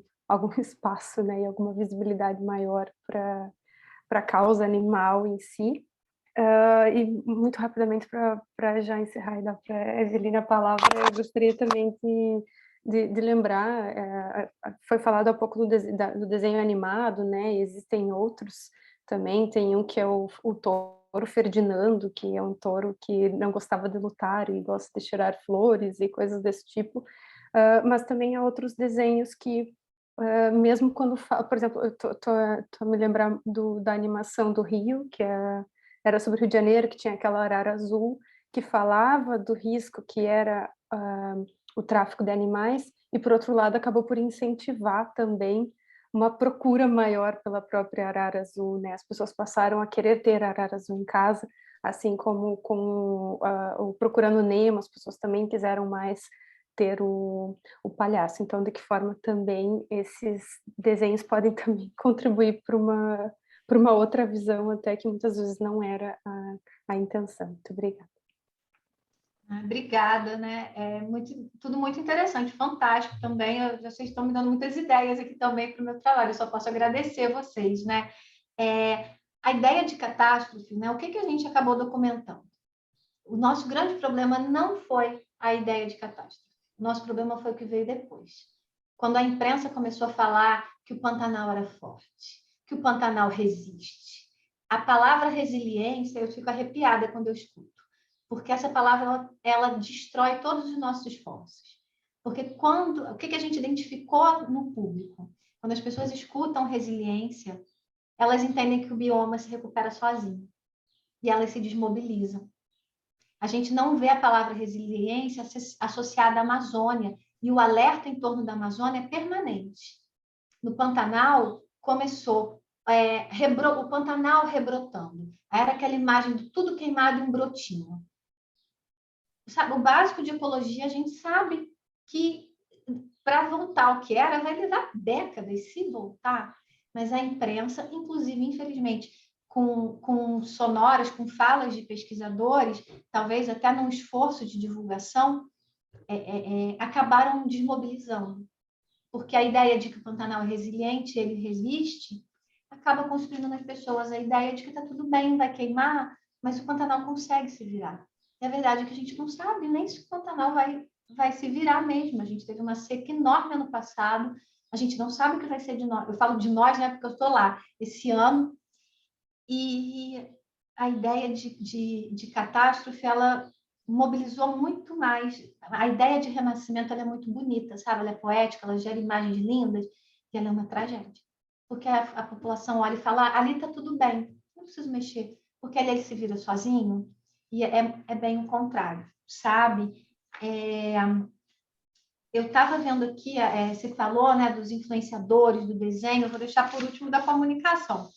espaço, né, e alguma visibilidade maior para a causa animal em si. E muito rapidamente, para já encerrar e dar para a Eveline a palavra, eu gostaria também de lembrar, foi falado há pouco do desenho animado, né? Existem outros também, tem um que é o touro Ferdinando, que é um touro que não gostava de lutar e gosta de cheirar flores e coisas desse tipo, mas também há outros desenhos que, mesmo quando, por exemplo, eu tô a me lembrar da animação do Rio, que era sobre o Rio de Janeiro, que tinha aquela arara azul, que falava do risco que era o tráfico de animais, e, por outro lado, acabou por incentivar também uma procura maior pela própria arara azul, né? As pessoas passaram a querer ter arara azul em casa, assim como com o Procurando Nemo, as pessoas também quiseram mais ter o palhaço. Então, de que forma também esses desenhos podem também contribuir para uma outra visão, até que muitas vezes não era a intenção. Muito obrigada. Obrigada, né? Tudo muito interessante, fantástico também. Vocês estão me dando muitas ideias aqui também para o meu trabalho. Eu só posso agradecer vocês, né? A ideia de catástrofe, né? O que a gente acabou documentando? O nosso grande problema não foi a ideia de catástrofe. O nosso problema foi o que veio depois. Quando a imprensa começou a falar que o Pantanal era forte, que o Pantanal resiste. A palavra resiliência, eu fico arrepiada quando eu escuto, porque essa palavra ela destrói todos os nossos esforços. Porque o que a gente identificou no público? Quando as pessoas escutam resiliência, elas entendem que o bioma se recupera sozinho e elas se desmobilizam. A gente não vê a palavra resiliência associada à Amazônia, e o alerta em torno da Amazônia é permanente. No Pantanal, começou o Pantanal rebrotando. Era aquela imagem de tudo queimado em um brotinho. Sabe, o básico de ecologia, a gente sabe que para voltar ao que era, vai levar décadas, se voltar. Mas a imprensa, inclusive, infelizmente, com sonoras, com falas de pesquisadores, talvez até num esforço de divulgação, acabaram desmobilizando. Porque a ideia de que o Pantanal é resiliente, ele resiste, acaba construindo nas pessoas a ideia de que está tudo bem, vai queimar, mas o Pantanal consegue se virar. E a verdade é que a gente não sabe nem se o Pantanal vai se virar mesmo. A gente teve uma seca enorme ano passado, a gente não sabe o que vai ser de nós. Eu falo de nós, né, porque eu estou lá esse ano. E a ideia de catástrofe, ela mobilizou muito mais. A ideia de renascimento, ela é muito bonita, sabe? Ela é poética, ela gera imagens lindas, e ela é uma tragédia. Porque a população olha e fala, ali está tudo bem, não preciso mexer, porque ali ele se vira sozinho, e é bem o contrário, sabe? Eu estava vendo aqui, você falou, né, dos influenciadores, do desenho, eu vou deixar por último da comunicação.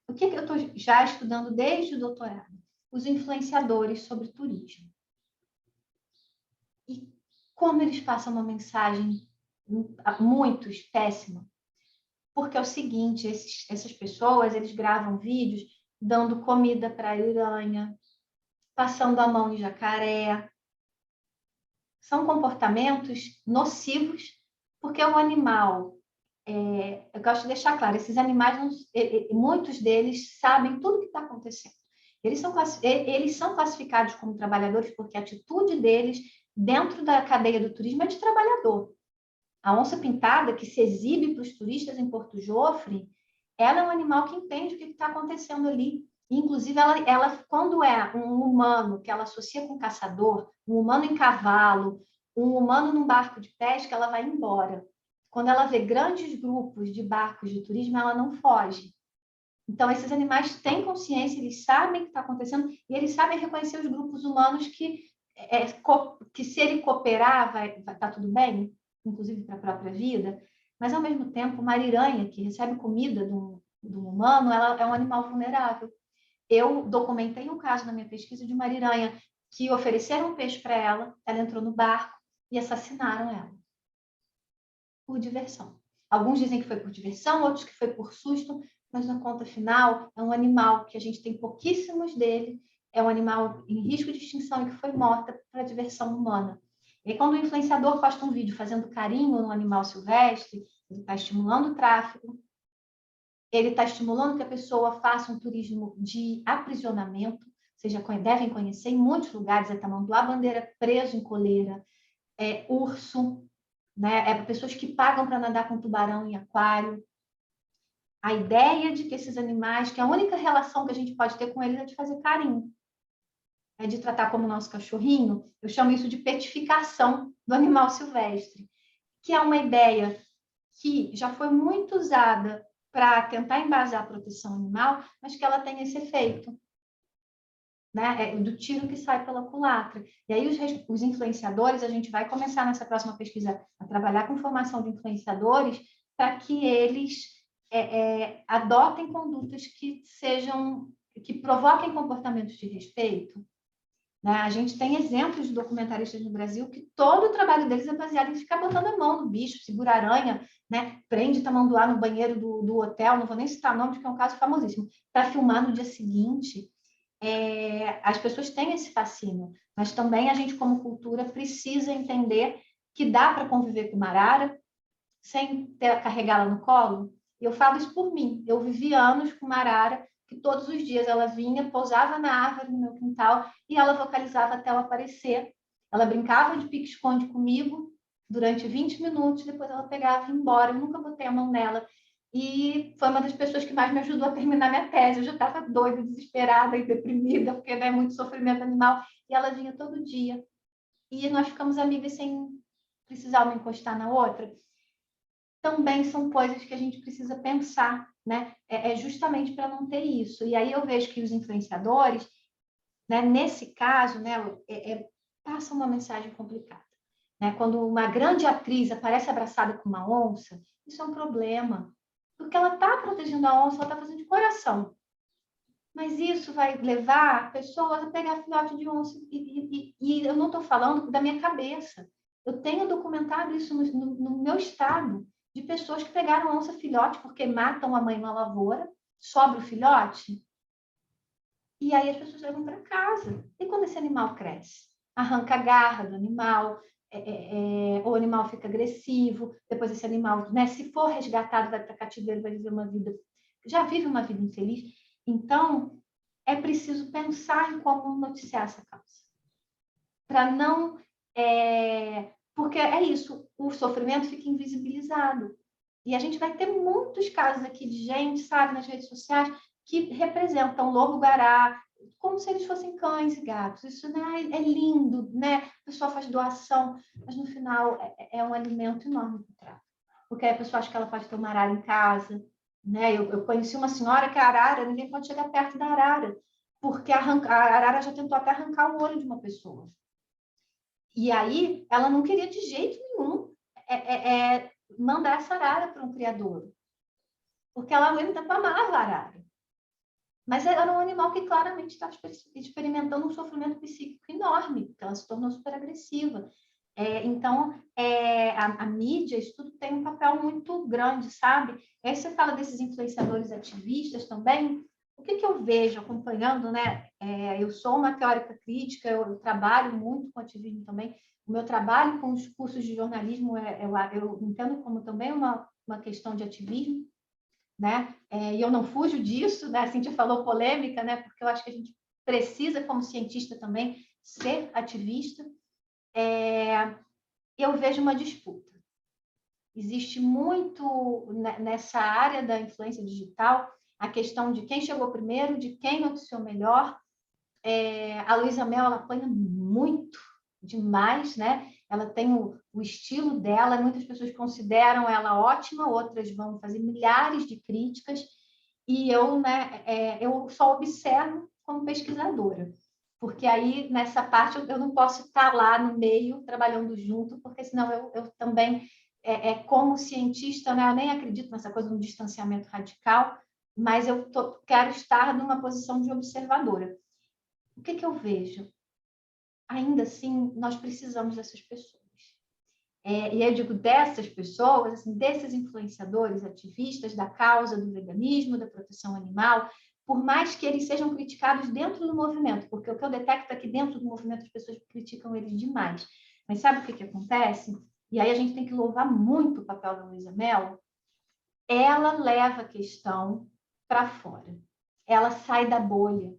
O que eu estou já estudando desde o doutorado? Os influenciadores sobre turismo. E como eles passam uma mensagem, muitos, péssima. Porque é o seguinte, essas pessoas, eles gravam vídeos dando comida para a aranha, passando a mão em jacaré. São comportamentos nocivos, porque o animal... eu gosto de deixar claro, esses animais, muitos deles sabem tudo o que está acontecendo. Eles são classificados como trabalhadores porque a atitude deles dentro da cadeia do turismo é de trabalhador. A onça-pintada, que se exibe para os turistas em Porto Jofre, ela é um animal que entende o que está acontecendo ali. Inclusive, ela, quando é um humano que ela associa com um caçador, um humano em cavalo, um humano num barco de pesca, ela vai embora. Quando ela vê grandes grupos de barcos de turismo, ela não foge. Então, esses animais têm consciência, eles sabem o que está acontecendo e eles sabem reconhecer os grupos humanos que se ele cooperar, vai estar tudo bem, inclusive para a própria vida. Mas, ao mesmo tempo, uma ariranha que recebe comida do humano, ela é um animal vulnerável. Eu documentei um caso na minha pesquisa de uma ariranha que ofereceram um peixe para ela, ela entrou no barco e assassinaram ela. Por diversão. Alguns dizem que foi por diversão, outros que foi por susto, mas na conta final é um animal que a gente tem pouquíssimos dele, é um animal em risco de extinção e que foi morta para diversão humana. E quando o influenciador posta um vídeo fazendo carinho no animal silvestre, ele está estimulando o tráfico, ele está estimulando que a pessoa faça um turismo de aprisionamento, vocês já devem conhecer, em muitos lugares é tamanduá-bandeira preso em coleira, urso, né? Pessoas que pagam para nadar com tubarão em aquário. A ideia de que esses animais, que a única relação que a gente pode ter com eles é de fazer carinho, é de tratar como nosso cachorrinho, eu chamo isso de petificação do animal silvestre, que é uma ideia que já foi muito usada para tentar embasar a proteção animal, mas que ela tem esse efeito, né? Do tiro que sai pela culatra. E aí os influenciadores, a gente vai começar nessa próxima pesquisa a trabalhar com formação de influenciadores para que eles adotem condutas que provoquem comportamentos de respeito. Né? A gente tem exemplos de documentaristas no Brasil que todo o trabalho deles é baseado em ficar botando a mão no bicho, segura aranha, né? Prende tamanduá no banheiro do hotel, não vou nem citar nome, porque é um caso famosíssimo, para filmar no dia seguinte. as pessoas têm esse fascínio, mas também a gente, como cultura, precisa entender que dá para conviver com uma arara sem carregá-la no colo. E eu falo isso por mim. Eu vivi anos com uma arara que todos os dias ela vinha, pousava na árvore no meu quintal e ela vocalizava até eu aparecer. Ela brincava de pique-esconde comigo durante 20 minutos, depois ela pegava e ia embora. Eu nunca botei a mão nela. E foi uma das pessoas que mais me ajudou a terminar minha tese. Eu já estava doida, desesperada e deprimida, porque é muito sofrimento animal. E ela vinha todo dia. E nós ficamos amigas sem precisar uma encostar na outra. Também são coisas que a gente precisa pensar, né? É justamente para não ter isso. E aí eu vejo que os influenciadores, né, nesse caso, né, passam uma mensagem complicada. Né? Quando uma grande atriz aparece abraçada com uma onça, isso é um problema. Porque ela está protegendo a onça, ela está fazendo de coração. Mas isso vai levar pessoas a pegar filhote de onça. E eu não estou falando da minha cabeça. Eu tenho documentado isso no meu estado, de pessoas que pegaram onça filhote porque matam a mãe na lavoura, sobra o filhote, e aí as pessoas levam para casa. E quando esse animal cresce? Arranca a garra do animal, o animal fica agressivo, depois esse animal, né, se for resgatado, vai para cativeiro, vai viver uma vida, já vive uma vida infeliz. Então, é preciso pensar em como noticiar essa causa. Para não... porque é isso, o sofrimento fica invisibilizado. E a gente vai ter muitos casos aqui de gente, sabe, nas redes sociais, que representam lobo-guará como se eles fossem cães e gatos. Isso, né, é lindo, né? A pessoa faz doação, mas no final é um alimento enorme para o tráfico. Porque a pessoa acha que ela pode ter uma arara em casa. Né? Eu conheci uma senhora que a arara, ninguém pode chegar perto da arara, porque a arara já tentou até arrancar o olho de uma pessoa. E aí, ela não queria de jeito nenhum mandar essa arara para um criador. Porque ela ainda amava a arara. Mas era um animal que claramente estava experimentando um sofrimento psíquico enorme, porque ela se tornou super agressiva. Então, a mídia, isso tudo tem um papel muito grande, sabe? E aí você fala desses influenciadores ativistas também. O que eu vejo acompanhando, né? Eu sou uma teórica crítica, eu trabalho muito com ativismo também. O meu trabalho com os cursos de jornalismo, eu entendo como também uma questão de ativismo, né? E eu não fujo disso, né? A Cíntia falou polêmica, né? Porque eu acho que a gente precisa, como cientista também, ser ativista. Eu vejo uma disputa. Existe muito nessa área da influência digital a questão de quem chegou primeiro, de quem noticiou melhor. A Luísa Mel, ela apanha muito, demais, né? Ela tem o estilo dela, muitas pessoas consideram ela ótima, outras vão fazer milhares de críticas, e eu, né, eu só observo como pesquisadora, porque aí, nessa parte, eu não posso estar lá no meio, trabalhando junto, porque senão eu também, como cientista, né, eu nem acredito nessa coisa do distanciamento radical, mas eu quero estar numa posição de observadora. O que eu vejo? Ainda assim, nós precisamos dessas pessoas. E eu digo dessas pessoas, assim, desses influenciadores, ativistas da causa do veganismo, da proteção animal, por mais que eles sejam criticados dentro do movimento, porque o que eu detecto é que dentro do movimento as pessoas criticam eles demais. Mas sabe o que acontece? E aí a gente tem que louvar muito o papel da Luísa Mel. Ela leva a questão para fora. Ela sai da bolha.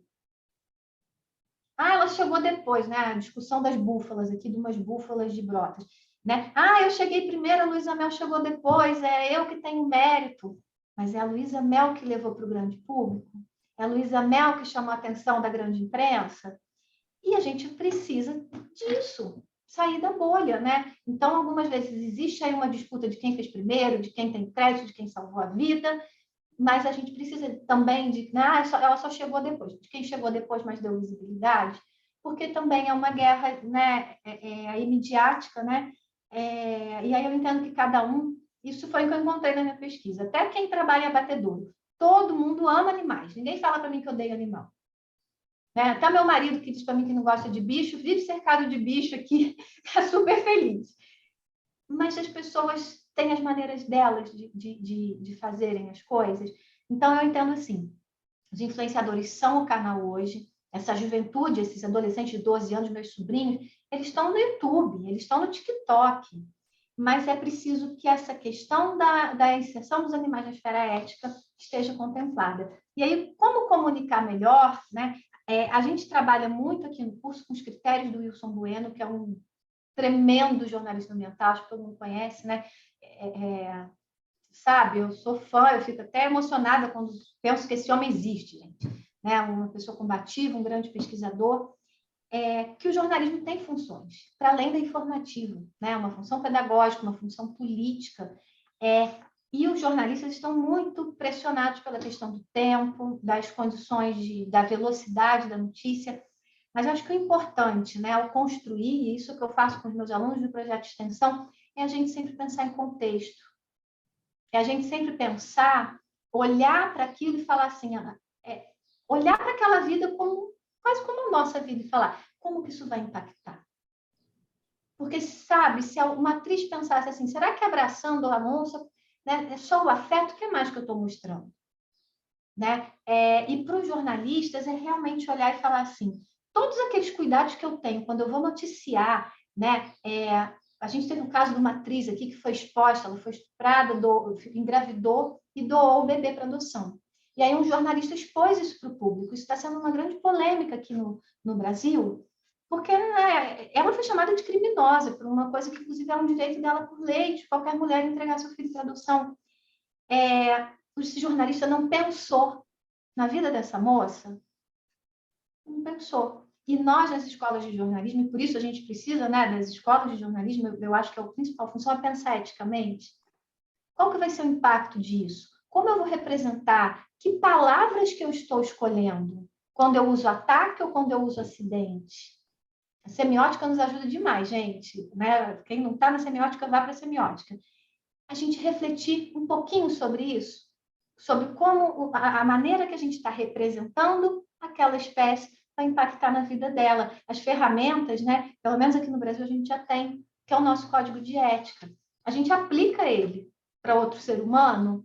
Ela chegou depois, né? A discussão das búfalas aqui, de umas búfalas de Brotas. Né? Eu cheguei primeiro, a Luísa Mel chegou depois, é eu que tenho mérito. Mas é a Luísa Mel que levou para o grande público? É a Luísa Mel que chamou a atenção da grande imprensa? E a gente precisa disso, sair da bolha, né? Então, algumas vezes existe aí uma disputa de quem fez primeiro, de quem tem crédito, de quem salvou a vida, mas a gente precisa também de... ela só chegou depois. De quem chegou depois, mas deu visibilidade, porque também é uma guerra, né, aí midiática, né? E aí eu entendo que cada um... Isso foi o que eu encontrei na minha pesquisa. Até quem trabalha em abatedouro. Todo mundo ama animais. Ninguém fala para mim que odeia animal. Né? Até meu marido, que diz para mim que não gosta de bicho, vive cercado de bicho aqui, é super feliz. Mas as pessoas têm as maneiras delas de fazerem as coisas. Então, eu entendo assim, os influenciadores são o canal hoje, essa juventude, esses adolescentes de 12 anos, meus sobrinhos, eles estão no YouTube, eles estão no TikTok, mas é preciso que essa questão da inserção dos animais na esfera ética esteja contemplada. E aí, como comunicar melhor, né? A gente trabalha muito aqui no curso com os critérios do Wilson Bueno, que é um tremendo jornalista ambiental, acho que todo mundo conhece, né? Sabe, eu sou fã, eu fico até emocionada quando penso que esse homem existe, gente. Né? Uma pessoa combativa, um grande pesquisador, que o jornalismo tem funções, para além da informativa, né? Uma função pedagógica, uma função política, e os jornalistas estão muito pressionados pela questão do tempo, das condições, da velocidade da notícia, mas eu acho que o importante, né, ao construir, e isso que eu faço com os meus alunos do projeto de extensão, é a gente sempre pensar em contexto, é a gente sempre pensar, olhar para aquilo e falar assim, olhar para aquela vida quase como a nossa vida e falar, como que isso vai impactar? Porque, sabe, se uma atriz pensasse assim, será que abraçando a moça, né, é só o afeto, o que mais que eu estou mostrando? Né? E para os jornalistas é realmente olhar e falar assim, todos aqueles cuidados que eu tenho quando eu vou noticiar, né? A gente teve um caso de uma atriz aqui que foi exposta, ela foi estuprada, engravidou e doou o bebê para adoção. E aí um jornalista expôs isso para o público. Isso está sendo uma grande polêmica aqui no Brasil, porque ela foi chamada de criminosa por uma coisa que, inclusive, é um direito dela por lei, de qualquer mulher entregar seu filho para adoção. Esse jornalista não pensou na vida dessa moça? Não pensou. E nós, nas escolas de jornalismo, e por isso a gente precisa, né, das escolas de jornalismo, eu acho que a principal função é pensar eticamente. Qual que vai ser o impacto disso? Como eu vou representar? Que palavras que eu estou escolhendo? Quando eu uso ataque ou quando eu uso acidente? A semiótica nos ajuda demais, gente. Né? Quem não está na semiótica, vá para a semiótica. A gente refletir um pouquinho sobre isso, sobre como a maneira que a gente está representando aquela espécie vai impactar na vida dela. As ferramentas, né? Pelo menos aqui no Brasil a gente já tem, que é o nosso código de ética. A gente aplica ele para outro ser humano,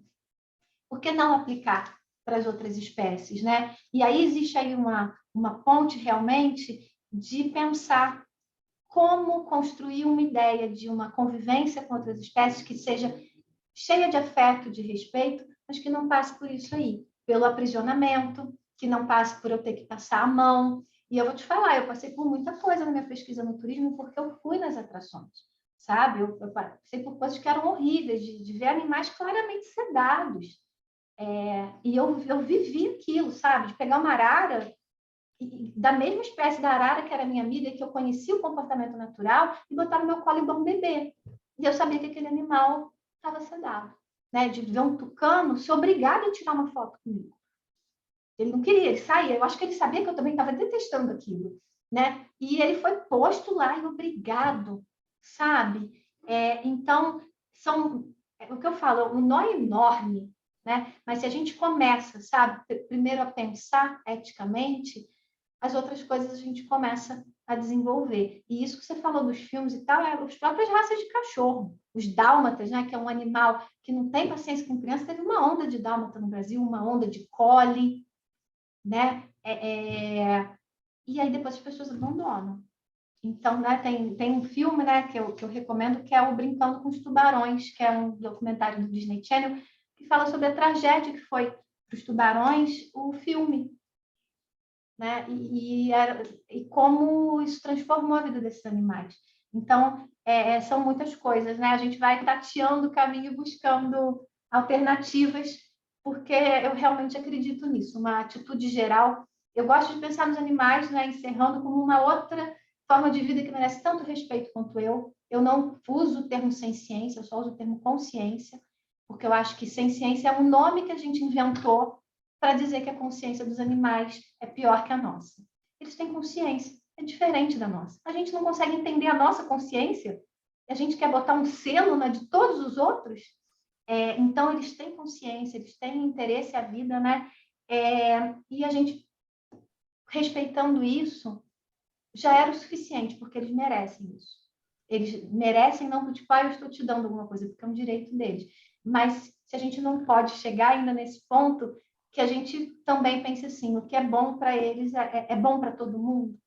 por que não aplicar para as outras espécies, né? E aí existe aí uma ponte realmente de pensar como construir uma ideia de uma convivência com outras espécies que seja cheia de afeto, de respeito, mas que não passe por isso aí, pelo aprisionamento, que não passe por eu ter que passar a mão. E eu vou te falar, eu passei por muita coisa na minha pesquisa no turismo porque eu fui nas atrações, sabe? Eu passei por coisas que eram horríveis, de ver animais claramente sedados. E eu vivi aquilo, sabe? De pegar uma arara, da mesma espécie da arara que era minha amiga, que eu conhecia o comportamento natural, e botar no meu colo igual um bebê. E eu sabia que aquele animal estava sedado. Né? De ver um tucano ser obrigado a tirar uma foto comigo. Ele não queria, ele saía. Eu acho que ele sabia que eu também estava detestando aquilo. Né? E ele foi posto lá e obrigado, sabe? Então, o que eu falo, um nó enorme, né? Mas se a gente começa, sabe, primeiro a pensar eticamente, as outras coisas a gente começa a desenvolver. E isso que você falou dos filmes e tal, as próprias raças de cachorro. Os dálmatas, né, que é um animal que não tem paciência com criança, teve uma onda de dálmata no Brasil, uma onda de collie, né? E aí depois as pessoas abandonam. Então, né, tem um filme, né, que eu recomendo, que é o Brincando com os Tubarões, que é um documentário do Disney Channel, que fala sobre a tragédia que foi para os tubarões o filme. Né? E como isso transformou a vida desses animais. Então, são muitas coisas, né? A gente vai tateando o caminho, buscando alternativas, porque eu realmente acredito nisso, uma atitude geral. Eu gosto de pensar nos animais, né, encerrando, como uma outra forma de vida que merece tanto respeito quanto eu. Eu não uso o termo ciência, eu só uso o termo consciência, porque eu acho que ciência é um nome que a gente inventou para dizer que a consciência dos animais é pior que a nossa. Eles têm consciência, é diferente da nossa. A gente não consegue entender a nossa consciência, a gente quer botar um selo na de todos os outros. Então, eles têm consciência, eles têm interesse à vida, né? E a gente, respeitando isso, já era o suficiente, porque eles merecem isso. Eles merecem não tipo, eu estou te dando alguma coisa, porque é um direito deles. Mas se a gente não pode chegar ainda nesse ponto, que a gente também pense assim, o que é bom para eles é bom para todo mundo?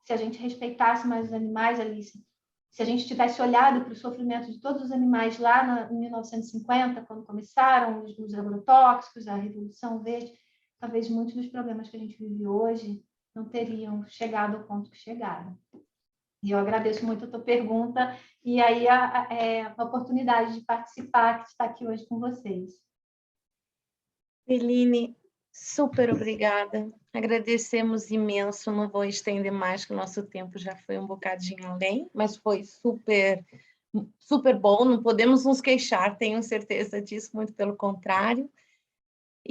Se a gente respeitasse mais os animais, Alice, se a gente tivesse olhado para o sofrimento de todos os animais lá em 1950, quando começaram os agrotóxicos, a Revolução Verde, talvez muitos dos problemas que a gente vive hoje não teriam chegado ao ponto que chegaram. E eu agradeço muito a tua pergunta e aí a oportunidade de participar, de estar aqui hoje com vocês. Eline, super obrigada. Agradecemos imenso. Não vou estender mais, que o nosso tempo já foi um bocadinho além, mas foi super, super bom. Não podemos nos queixar, tenho certeza disso, muito pelo contrário.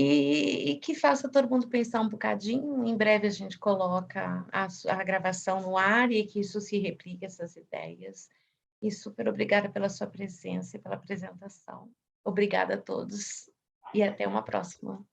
E que faça todo mundo pensar um bocadinho. Em breve a gente coloca a gravação no ar e que isso se replique, essas ideias. E super obrigada pela sua presença e pela apresentação. Obrigada a todos e até uma próxima.